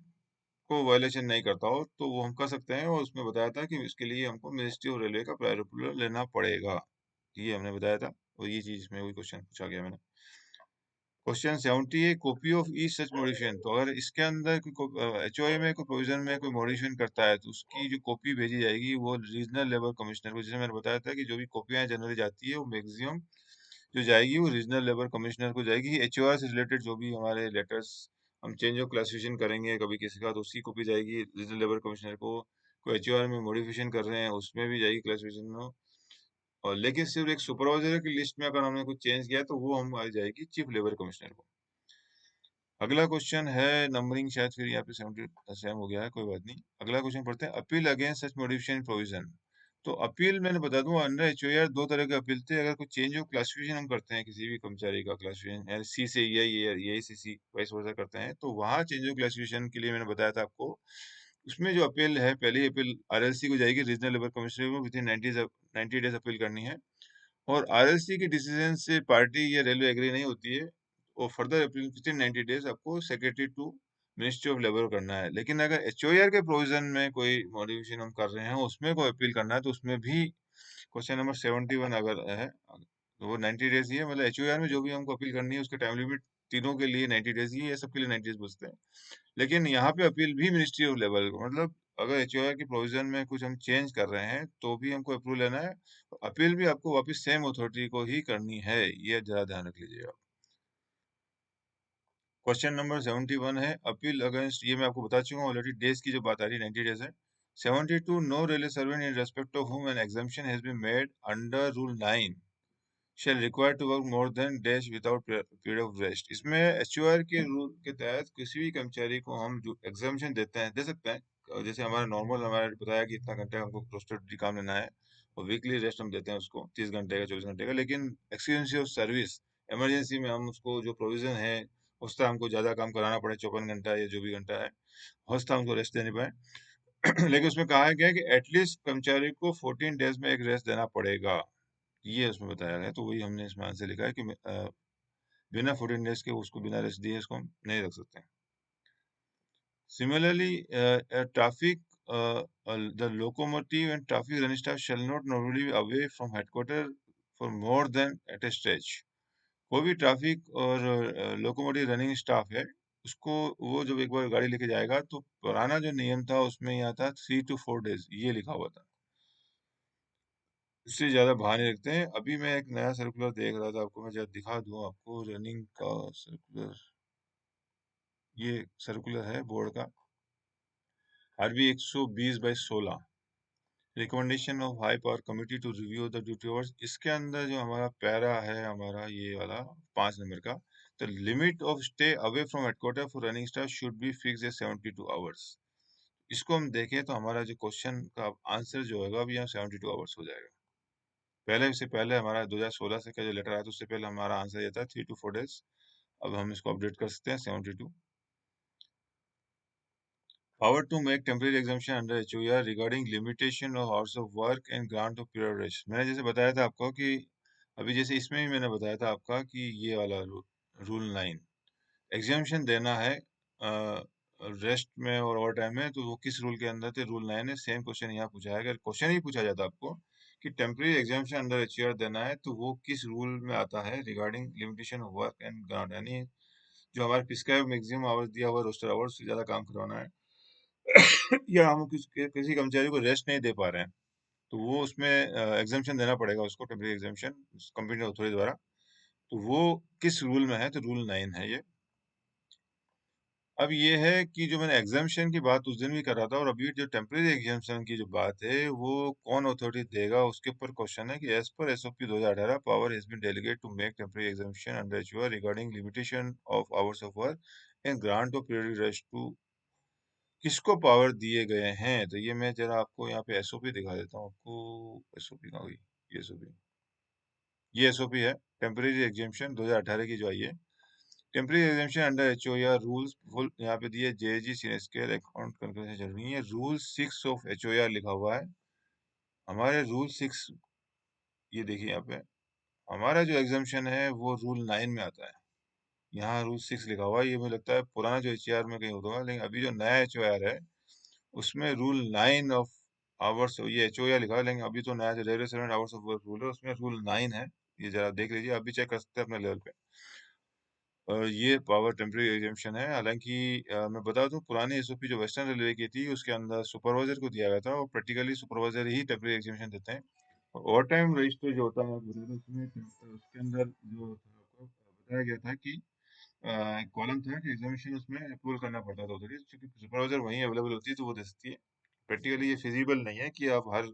को वायलेशन नहीं करता हो, तो वो हम कर सकते हैं। और उसमें बताया था कि इसके लिए हमको मिनिस्ट्री ऑफ रेलवे का प्रायर अप्रूवल लेना पड़ेगा, ये हमने बताया था। और ये चीज में वही क्वेश्चन पूछा गया मैंने। क्वेश्चन 70 है, copy of E such modification. तो अगर इसके अंदर कोई एचओए में कोई प्रोविजन में कोई मॉडिफिकेशन करता है तो उसकी जो कॉपी भेजी जाएगी वो रीजनल लेबर कमिश्नर को। जैसे मैंने बताया था कि जो भी कॉपियां जनरली जाती है वो मैक्सिमम जो जाएगी वो रीजनल लेबर कमिश्नर को जाएगी। एचओआर से रिलेटेड जो भी हमारे लेटर्स हम चेंज ऑफ क्लासिफिकेशन करेंगे कभी किसी का, तो उसकी कॉपी जाएगी रीजनल लेबर कमिश्नर को। कोई एचओआर में मॉडिफिकेशन कर रहे हैं उसमें भी जाएगी क्लासिफिकेशन में। और लेकिन सिर्फ एक सुपरवाइजर की लिस्ट में अगर हमने कुछ चेंज किया तो वो हम आ जाएगी चीफ लेबर कमिश्नर को। अगला क्वेश्चन है नंबरिंग, शायद फिर यहाँ पे 70 सेम हो गया है, कोई बात नहीं। अगला क्वेश्चन पढ़ते हैं, अपील अगेंस्ट सच मॉडिफिकेशन प्रोविजन। तो अपील मैंने बता दूं अंडर एचओआर दो तरह के अपील थे। अगर कोई चेंज ऑफ क्लासिफिकेशन हम करते हैं किसी भी कर्मचारी का क्लासिफिकेशन, सी से यही से सी वाइस वर्सा करते हैं, तो वहां चेंज ऑफ क्लासिफिकेशन के लिए मैंने बताया था आपको, उसमें जो अपील है, पहली अपील आरएलसी को जाएगी, रीजनल लेबर कमिश्नर को विद इन 90 डेज अपील करनी है। और आरएलसी के डिसीजन से पार्टी या रेलवे एग्री नहीं होती है, और further appeal with in 90 days आपको secretary to ministry of labour करना है। लेकिन अगर एचओआर के प्रोविजन में कोई मॉडिफिकेशन हम कर रहे हैं उसमें कोई अपील करना है, तो उसमें भी क्वेश्चन नंबर 71 अगर है तो वो 90 डेज ही है। मतलब एचओआर में जो भी हमको अपील करनी है उसके टाइम लिमिट तीनों के लिए 90 डेज ही है, सबके लिए 90 डेज बचते हैं। लेकिन यहाँ पे अपील भी मिनिस्ट्री ऑफ लेबर को, मतलब अगर एचओआर की प्रोविजन में कुछ हम चेंज कर रहे हैं तो भी हमको अप्रूवल लेना है, तो अपील भी आपको वापस सेम अथॉरिटी को ही करनी है, ये जरा ध्यान रख लीजिएगा। क्वेश्चन नंबर 71 है, अपील अगेंस्ट, ये मैं आपको बता चुका हूँ ऑलरेडी, डेज की जो बात आ रही है 90 डेज है। 72, no railway servant in respect of whom an exemption has been made under rule 9 shall require to work more than days without period of rest। इसमें एचओआर के रूल के तहत किसी भी कर्मचारी को हम जो एग्जामेशन देते हैं, दे सकते हैं। जैसे हमारा नॉर्मल, हमारा बताया कि इतना घंटे हमको रोस्टेड ड्यूटी काम लेना है, और वीकली रेस्ट हम देते हैं उसको 30 घंटे का, 24 घंटे का। लेकिन एक्सपीरियंस ऑफ सर्विस, इमरजेंसी में हम उसको जो प्रोविजन है उस तरह हमको ज्यादा काम कराना पड़े, 54 घंटा या जो भी घंटा है, उस तरह हमको रेस्ट देने पाए। लेकिन उसमें कहा गया कि एटलीस्ट कर्मचारी को 14 डेज में एक रेस्ट देना पड़ेगा, ये उसमें बताया गया। तो वही हमने इसमें आंसर लिखा है कि बिना 14 डेज के उसको बिना रेस्ट दिए इसको हम नहीं रख सकते। Similarly traffic the locomotive and traffic running staff shall not normally be away from headquarter for more than at a stretch। कोई भी ट्रैफिक और लोकोमोटिव रनिंग स्टाफ है, उसको वो जब एक बार गाड़ी लेके जाएगा, तो पुराना जो नियम था उसमें यहाँ था 3 to 4 डेज, ये लिखा हुआ था। उससे ज्यादा बाहर नहीं रखते हैं। अभी मैं एक नया सर्कुलर देख रहा था, आपको मैं जरा दिखा दूं आपको, रनिंग का सर्कुलर, ये सर्कुलर है बोर्ड का, RB 120/16, recommendation of high power committee to review the duty hours. इसके अंदर जो हमारा पैरा है, हमारा ये वाला 5 नंबर का, तो limit of stay away from headquarter for running staff should be fix eight 72 hours. इसको हम देखें तो हमारा जो क्वेश्चन का आंसर जो होगा अभी यहाँ 72 आवर्स हो जाएगा। पहले से पहले हमारा 2016 से का जो लेटर आया था उससे पहले हमारा आंसर ये था 3 to 4 days। अब हम इसको अपडेट कर सकते हैं 72। Power to make temporary exemption under HOR regarding limitation of hours of work and grant of period rest। मैंने जैसे बताया था आपको कि अभी जैसे इसमें भी मैंने बताया था आपका कि ये वाला रूल 9 एग्जामेशन देना है रेस्ट में और ओवर टाइम में, तो वो किस रूल के अंदर थे, रूल 9 है। सेम क्वेश्चन यहाँ पूछा है। अगर क्वेश्चन ही पूछा जाता आपको कि टेम्पररी एग्जामेशन अंडर HOR देना है तो वो किस रूल में आता है, regarding limitation of work and grant, यानी जो हमारे प्रिस्क्राइब मैक्सिमम आवर्स दिया हुआ रोस्टर आवर्स से ज्यादा काम करवाना है या हम किसी कर्मचारी को रेस्ट नहीं दे पा रहे हैं, तो वो उसमें एग्जामेशन देना पड़ेगा उसको, टेम्पररी एग्जामेशन कंपनी अथॉरिटी द्वारा। तो वो किस रूल में है, तो रूल 9 है ये। अब ये है कि जो मैंने एग्जामेशन की बात उस दिन भी कर रहा था और अभी जो टेम्पररी एग्जामेशन की जो बात है वो कौन अथॉरिटी देगा, उसके ऊपर क्वेश्चन है कि as per SOP 2018 power has been delegate to make temporary एग्जामेशन under HOR regarding limitation of hours of work and grant of period rest to, किसको पावर दिए गए हैं। तो ये मैं जरा आपको यहाँ पे SOP दिखा देता हूँ आपको। SOP कहाँ गई, ये SOP, ये SOP है टेम्पररी एग्जामेशन 2018 की जो आई है। Temporary एग्जामेशन under HOR rules full यहाँ पे दिए, JG senior scale account conclusion जरूरी नहीं है। रूल 6 ऑफ HOR लिखा हुआ है। हमारे रूल 6, ये देखिए यहाँ पे हमारा जो एग्जामेशन है वो रूल 9 में आता है। यहाँ रूल 6 लिखा हुआ है, ये मुझे लगता है पुराना जो HOR में कहीं होता होगा, लेकिन अभी जो नया HOR है उसमें रूल 9 ऑफ आवर्स, ये HOR लिखा है, लेकिन अभी तो नया जो railway servant hours of work rule है उसमें रूल 9 है। ये जरा देख लीजिए, अभी चेक कर सकते हैं अपने लेवल पे। ये पावर टेम्पररी एग्जामेशन है। हालांकि मैं बता दूं पुरानी SOP जो वेस्टर्न रेलवे की थी उसके अंदर सुपरवाइजर को दिया गया था और प्रैक्टिकली सुपरवाइजर ही टेम्पररी एग्जामेशन देते हैं। ओवर टाइम रजिस्टर जो होता है उसमें उसके अंदर जो आपको बताया गया था कि कॉलम था कि एग्जामिनेशन उसमें अप्रूवल करना पड़ता था, तो क्योंकि सुपरवाइजर वहीं अवेलेबल होती है तो वो दे सकती है। प्रैक्टिकली ये फिजिबल नहीं है कि आप हर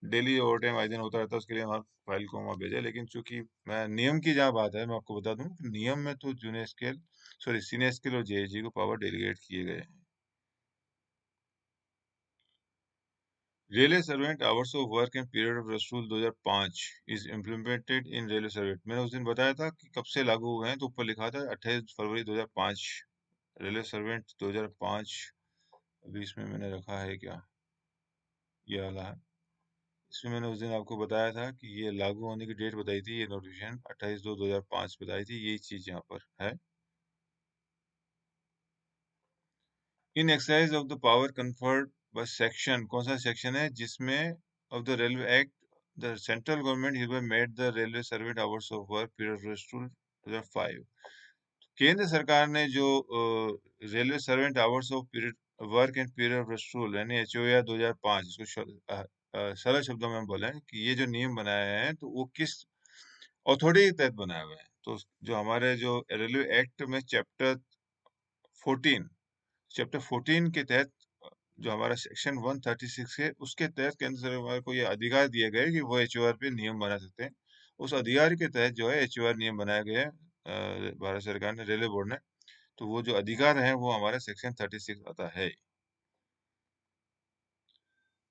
डेली ओवर टाइम आयोजन होता रहता है उसके लिए हमारे फाइल को वहाँ भेजें, लेकिन चूंकि मैं नियम की जहाँ बात है मैं आपको बता दूं कि नियम में तो junior scale, sorry senior scale और JG को पावर डेलीगेट किए गए हैं। Railway servant hours of work and period of rest rule 2005 is implemented in railway servant. मैंने उस दिन बताया था कि कब से लागू हुए हैं, तो ऊपर लिखा था 28 फरवरी 2005, रेलवे सर्वेंट 2005। अभी इसमें मैंने रखा है क्या, ये वाला है। इसमें मैंने उस दिन आपको बताया था कि ये लागू होने की डेट बताई थी, ये नोटिफिकेशन 28/2/2005 बताई थी, यही चीज यहाँ पर है। इन exercise of the power conferred by section, कौन सा सेक्शन है जिसमें of the railway act, the central government hereby made the railway servant hours of work period rest rule 2005। केंद्र सरकार ने जो railway servant hours of period work and period of rest rule यानी HOR 2005, इसको सरल शब्दों में हम बोले कि ये जो नियम बनाए हैं तो वो किस अथॉरिटी के तहत बनाए हुए हैं। तो जो हमारे जो रेलवे एक्ट में चैप्टर 14 के तहत जो हमारा सेक्शन 136 है उसके तहत केंद्र सरकार को ये अधिकार दिए गए कि वो HOR पे नियम बना सकते हैं। उस अधिकार के तहत जो है HOR नियम बनाया गया है भारत सरकार ने, रेलवे बोर्ड ने। तो वो जो अधिकार है वो हमारा सेक्शन 36 आता है।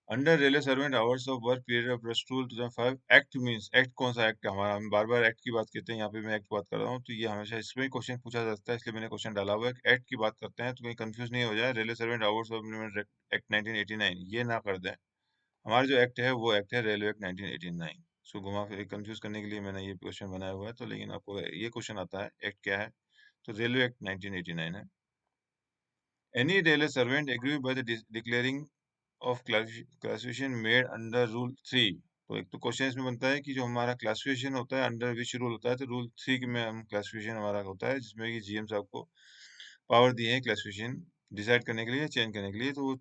Under railway servant hours of work period of rest rule 2005 act means, act कौन सा एक्ट है हमारा, हम बार बार एक्ट की बात करते हैं, यहाँ पे मैं एक्ट की बात कर रहा हूँ तो ये हमेशा इसमें क्वेश्चन पूछा जा सकता है, इसलिए मैंने क्वेश्चन डाला हुआ है। एक्ट की बात करते हैं तो कहीं कंफ्यूज नहीं हो जाए, railway servant hours of act 1989 ये ना कर दें। हमारा जो एक्ट है वो एक्ट है रेलवे एक्ट 1989। सो घुमा फिर कंफ्यूज करने के लिए मैंने ये क्वेश्चन बनाया हुआ है, तो लेकिन आपको ये क्वेश्चन आता है एक्ट क्या है, तो रेलवे एक्ट 1989 है। Any railway servant agree by the declaring of classification made under rule 3। तो एक तो क्वेश्चन इसमें बनता है कि जो हमारा क्लासिफिकेशन होता है अंडर विच रूल होता है, तो रूल 3 में हम क्लासिफिकेशन हमारा होता है जिसमें कि GM साहब को पावर दिए हैं क्लासिफिकेशन डिसाइड करने के लिए, चेंज करने के लिए। तो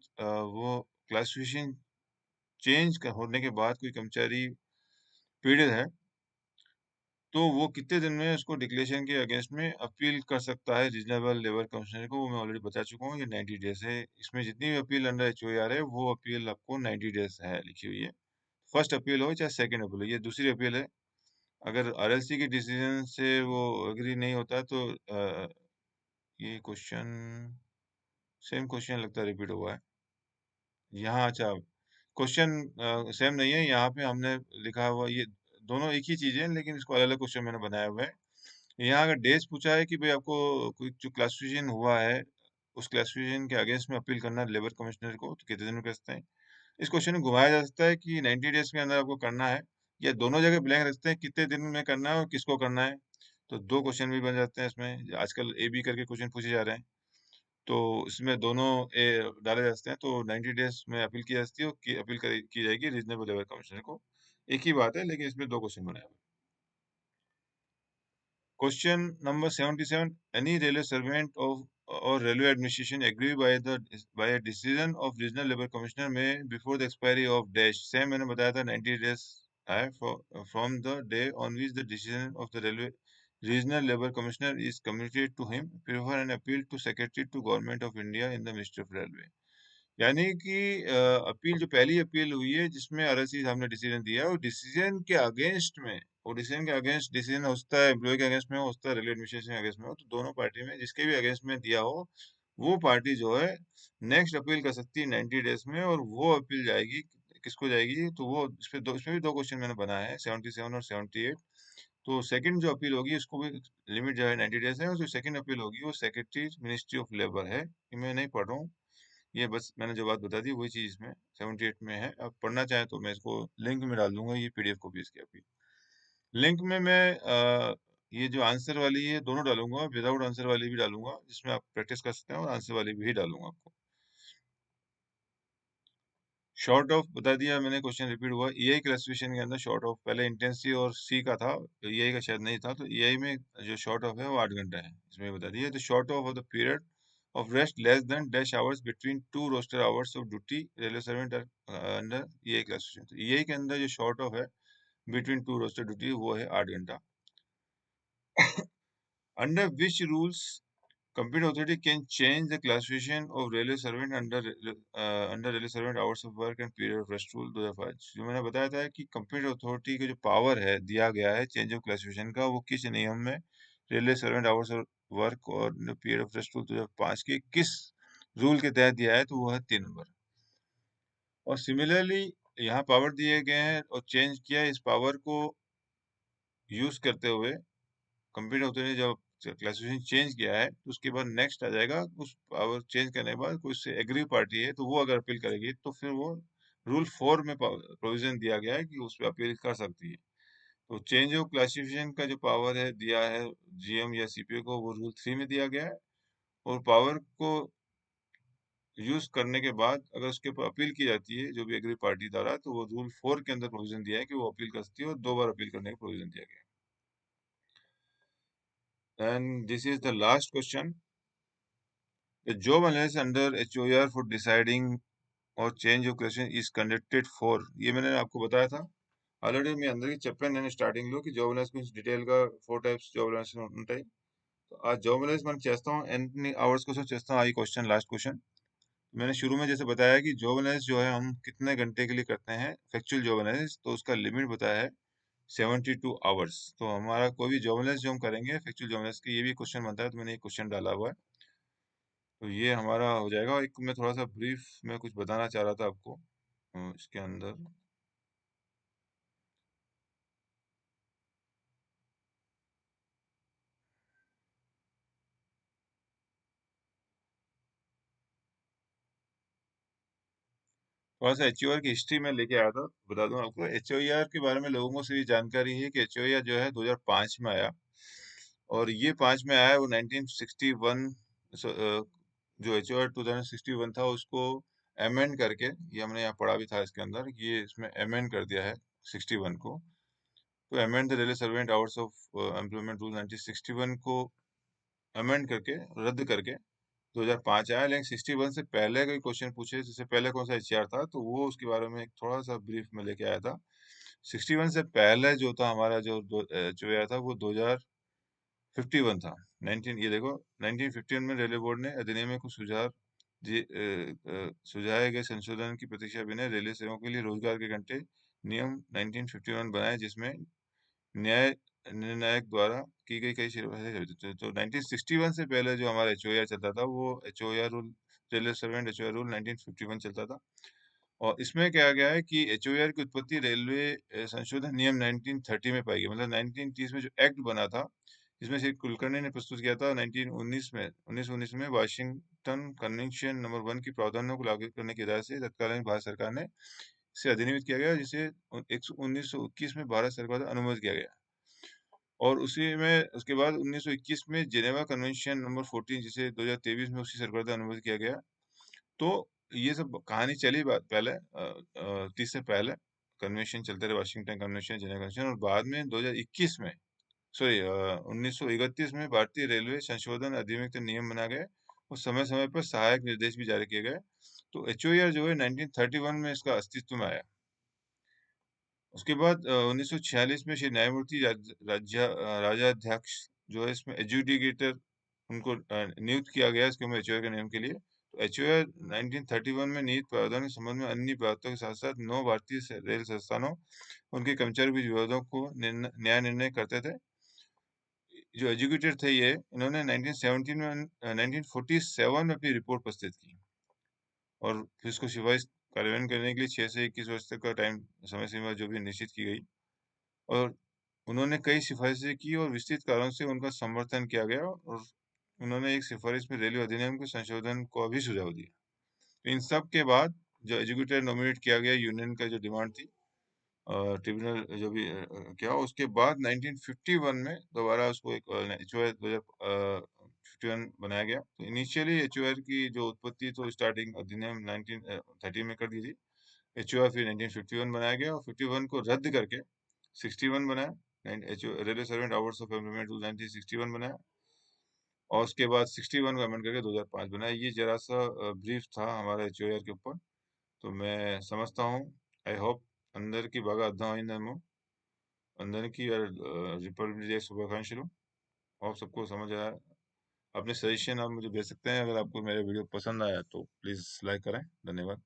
वो क्लासिफिकेशन चेंज होने के बाद कोई कर्मचारी पीड़ित है, तो वो कितने दिन में उसको डिक्लेरेशन के अगेंस्ट में अपील कर सकता है रीजनेबल लेबर कमिश्नर को, वो मैं ऑलरेडी बता चुका हूँ, ये 90 डेज है। इसमें जितनी भी अपील अंडर एचओआर है, वो अपील आपको 90 डेज है लिखी हुई है। फर्स्ट अपील हो चाहे सेकंड अपील हो, ये दूसरी अपील है। अगर आरएलसी के डिसीजन से वो एग्री नहीं होता तो ये क्वेश्चन, सेम क्वेश्चन लगता है रिपीट हुआ है यहाँ। अच्छा, क्वेश्चन सेम नहीं है, यहाँ पे हमने लिखा हुआ ये दोनों एक ही चीज है, लेकिन इसको अलग अलग क्वेश्चन मैंने बनाया हुआ है। यहाँ अगर डेज पूछा है कि भाई आपको कोई जो क्लासिफिकेशन हुआ है, उस क्लासिफिकेशन के अगेंस्ट में अपील करना है लेबर कमिश्नर को, तो कितने दिन में कर सकते हैं। इस क्वेश्चन को घुमाया जा सकता है कि 90 डेज के अंदर आपको करना है, या दोनों जगह ब्लैंक रखते हैं कितने दिन में करना है और किसको करना है। तो दो क्वेश्चन भी बन जाते हैं इसमें, आजकल ए बी करके क्वेश्चन पूछे जा रहे हैं, तो इसमें दोनों ए डाले जा सकते हैं। तो 90 डेज में अपील की जा सकती है, कि अपील की जाएगी रीजनेबल लेबर कमिश्नर को। एक ही बात है, लेकिन इसमें दो क्वेश्चन बनाए हुए हैं। Question number 77. Any railway servant of or railway administration agree by a decision of regional labour commissioner may before the expiry of dash, same मैंने बताया था 90 days है from the day on which the decision of the railway regional labour commissioner is communicated to him, prefer an appeal to secretary to government of India in the Ministry of Railway। यानी कि appeal जो पहली appeal हुई है जिसमें RSC साहब ने decision दिया है, वो डिसीजन के अगेंस्ट में, वो डिसीजन के अगेंस्ट डिसीजन होता है, एम्प्लॉय के अगेंस्ट में हो, होता है रेलवे एडमिनिस्ट्रेशन के अगेंस्ट में हो, तो दोनों पार्टी में जिसके भी अगेंस्ट में दिया हो, वो पार्टी जो है नेक्स्ट अपील कर सकती है 90 डेज में, और वो अपील जाएगी किसको जाएगी, तो वो इसमें भी दो क्वेश्चन मैंने बनाए हैं 77 और 78। तो सेकंड जो अपील होगी उसको भी लिमिट जो है 90 डेज है, और जो सेकंड अपील होगी वो सेक्रेटरी मिनिस्ट्री ऑफ लेबर है। ये मैं नहीं पढ़ रहा हूँ, ये बस मैंने जो बात बता दी वही चीज इसमें 78 में है। अब पढ़ना चाहे तो मैं इसको लिंक में डाल दूंगा, ये पीडीएफ कॉपी इसकी आपकी। लिंक में मैं ये जो आंसर वाली है दोनों डालूंगा, विदाउट आंसर वाली भी डालूंगा, जिसमें आप प्रैक्टिस कर सकते हैं, और आंसर वाली भी डालूंगा आपको। शॉर्ट ऑफ बता दिया मैंने, क्वेश्चन रिपीट हुआ। ईआई क्लासिफिकेशन के अंदर शॉर्ट ऑफ पहले इंटेंसिव और सी का था, तो ईआई का शायद नहीं था, तो ईआई में जो शॉर्ट ऑफ है वो 8 घंटा है, इसमें बता दिया। तो short of the period of rest less than dash hours between two roster hours of duty railway servant are under EI classification। तो EI के अंदर जो शॉर्ट ऑफ है between two roster duty वो है 8 घंटा। Under which rules competent authority can change the classification of railway servant under railway servant hours of work and period of rest rule 2005। जो मैंने बताया था कि competent authority का जो पावर है दिया गया है चेंज ऑफ क्लासिफिकेशन का, वो किस नियम में, railway servant hours of work और पीरियड ऑफ रेस्ट रूल 2005 के किस रूल के तहत दिया है, तो वो है 3 नंबर। और सिमिलरली यहाँ पावर दिए गए हैं और चेंज किया है, इस पावर को यूज करते हुए कंप्यूटर होते ने जब क्लासिफिकेशन चेंज किया है, तो उसके बाद नेक्स्ट आ जाएगा, उस पावर चेंज करने के बाद कोई से एग्री पार्टी है तो वो अगर अपील करेगी, तो फिर वो रूल 4 में प्रोविजन दिया गया है कि उस पर अपील कर सकती है। तो चेंज ऑफ क्लासिफिकेशन का जो पावर है दिया है जीएम या सीपीओ को, वो रूल 3 में दिया गया है। और पावर को यूज करने के बाद अगर उसके ऊपर अपील की जाती है जो भी एग्री पार्टी द्वारा, तो वो रूल 4 के अंदर प्रोविजन दिया है कि वो अपील कर सकती है, और 2 बार अपील करने का प्रोविजन दिया गया है। And this is the last question. The job analysis under HOAR for deciding और change of question is conducted for, ये मैंने आपको बताया था ऑलरेडी। मैं अंदर की चैप्टर मैंने स्टार्टिंग लो कि जॉब एनालिसिस मींस डिटेल का 4 टाइप्స్ जॉब एनालिसिस ఉంటాయి। तो आज जॉब एनालिसिस మనం చేస్తాం ఎన్ని అవర్స్ కోసం చేస్తాం, आई क्वेश्चन लास्ट क्वेश्चन। मैंने शुरू में जैसे बताया कि जॉब एनालिसिस जो है हम कितने घंटे के लिए करते हैं फैक्चुअल जॉब एनालिसिस, तो उसका लिमिट बताया है 72 आवर्स। तो हमारा कोई भी जॉब एनालिसिस जो हम करेंगे फैक्चुअल जॉब एनालिसिस की, ये भी क्वेश्चन बनता है, तो मैंने एक क्वेश्चन डाला हुआ है, तो ये हमारा हो जाएगा। एक मैं थोड़ा सा ब्रीफ में कुछ बताना चाह रहा था आपको इसके अंदर। थोड़ा सा एचओआर की हिस्ट्री में लेके आया था, बता दूं आपको। एचओआर के बारे में लोगों से भी जानकारी है कि एचओआर जो है 2005 में आया, और ये 5 में आया वो 1961। जो एचओआर 2061 था उसको अमेंड करके, ये हमने यहाँ पढ़ा भी था इसके अंदर, ये इसमें अमेंड कर दिया है 61 को। तो amend the railway servant hours of employment rule 1961 को अमेंड करके, रद्द करके 2005 आया। लेकिन 61 से पहले कोई क्वेश्चन पूछे, जैसे पहले कौन सा एचआर था, तो वो उसके बारे में एक थोड़ा सा ब्रीफ में लेके आया था। 61 से पहले जो था हमारा जो आया था वो 2051 था। 19 ये देखो 1951 में रेलवे बोर्ड ने अधिनियम में कुछ सुझाए गए संशोधन की प्रतीक्षा बिना रेलवे सेवाओं के लिए रोजगार के घंटे नियम 1951 बनाए, जिसमें न्याय निर्णायक द्वारा की गई कई सिफारिशें होती थी। तो 1961 से पहले जो हमारा एचओआर चलता था वो एचओआर रूल, रेलवे सर्वेंट एचओआर रूल 1951 चलता था। और इसमें क्या गया है कि एचओआर की उत्पत्ति रेलवे संशोधन नियम 1930 में पाई गई। मतलब 1930 में जो एक्ट बना था, जिसमें श्री कुलकर्णी ने प्रस्तुत किया था 1919 में वाशिंगटन कन्वेंशन नंबर 1 की प्रावधानों को लागू करने की हिदायत से तत्कालीन भारत सरकार ने इसे अधिनियमित किया गया, जिसे 1921 में भारत सरकार द्वारा अनुमोदित किया गया। और उसी में उसके बाद 1921 में जेनेवा कन्वेंशन नंबर 14, जिसे 2023 में उसी सरकार द्वारा अनुमोदित किया गया। तो ये सब कहानी चली बात पहले 30 से पहले कन्वेंशन चलते रहे, वाशिंगटन कन्वेंशन, जेनेवा कन्वेंशन, और बाद में 2021 में, सॉरी 1931 में भारतीय रेलवे संशोधन अधिनियम के नियम बना गए और समय समय पर सहायक निर्देश भी जारी किए गए। तो एचओआर जो है 1931 में इसका अस्तित्व में आया। उसके बाद 1946 में श्री न्यायमूर्ति राजाध्यक्ष जो है इसमें एजुडिकेटर उनको नियुक्त किया गया इसके में एचओआर के नियम के लिए। तो एचओआर 1931 में निहित प्रावधान के संबंध में अन्य बातों के साथ साथ 9 भारतीय रेल संस्थानों उनके कर्मचारियों के बीच विवादों को न्याय निर्णय करते थे। जो एजुकेटेड थे ये, इन्होंने 1917 में 1947 में अपनी रिपोर्ट प्रस्तुत की और फिर इसको सिफारिश कार्यान्वयन करने के लिए 6 से 21 वर्ष तक का टाइम समय सीमा जो भी निश्चित की गई। और उन्होंने कई सिफारिशें की और विस्तृत कारणों से उनका समर्थन किया गया, और उन्होंने एक सिफारिश में रेलवे अधिनियम के संशोधन को भी सुझाव दिया। तो इन सब के बाद जो एजुकेटर नॉमिनेट किया गया, यूनियन का जो डिमांड थी, ट्रिब्यूनल जो भी किया, उसके बाद 1951 में दोबारा उसको एक एचओआर 2051 बनाया गया। तो इनिशियली एचओआर की जो उत्पत्ति तो स्टार्टिंग अधिनियम 1930 में कर दी थी। एचओआर फिर 1951 बनाया गया और 51 को रद्द करके 61 बनाया। Railway servant hours of employment rule 1961 बनाया और उसके बाद 61 को अमेंड करके 2005 बनाया। ये जरा सा ब्रीफ था हमारा एचओआर के ऊपर। तो मैं समझता हूँ, आई होप అందరికీ బాగా అర్థమైందేమో, అందరికీ रिपब्लिक डे शुभाकांक्षलु। आप सबको समझ आया। अपने सजेशन आप मुझे दे सकते हैं, अगर आपको मेरा वीडियो पसंद आया तो प्लीज़ लाइक करें। धन्यवाद।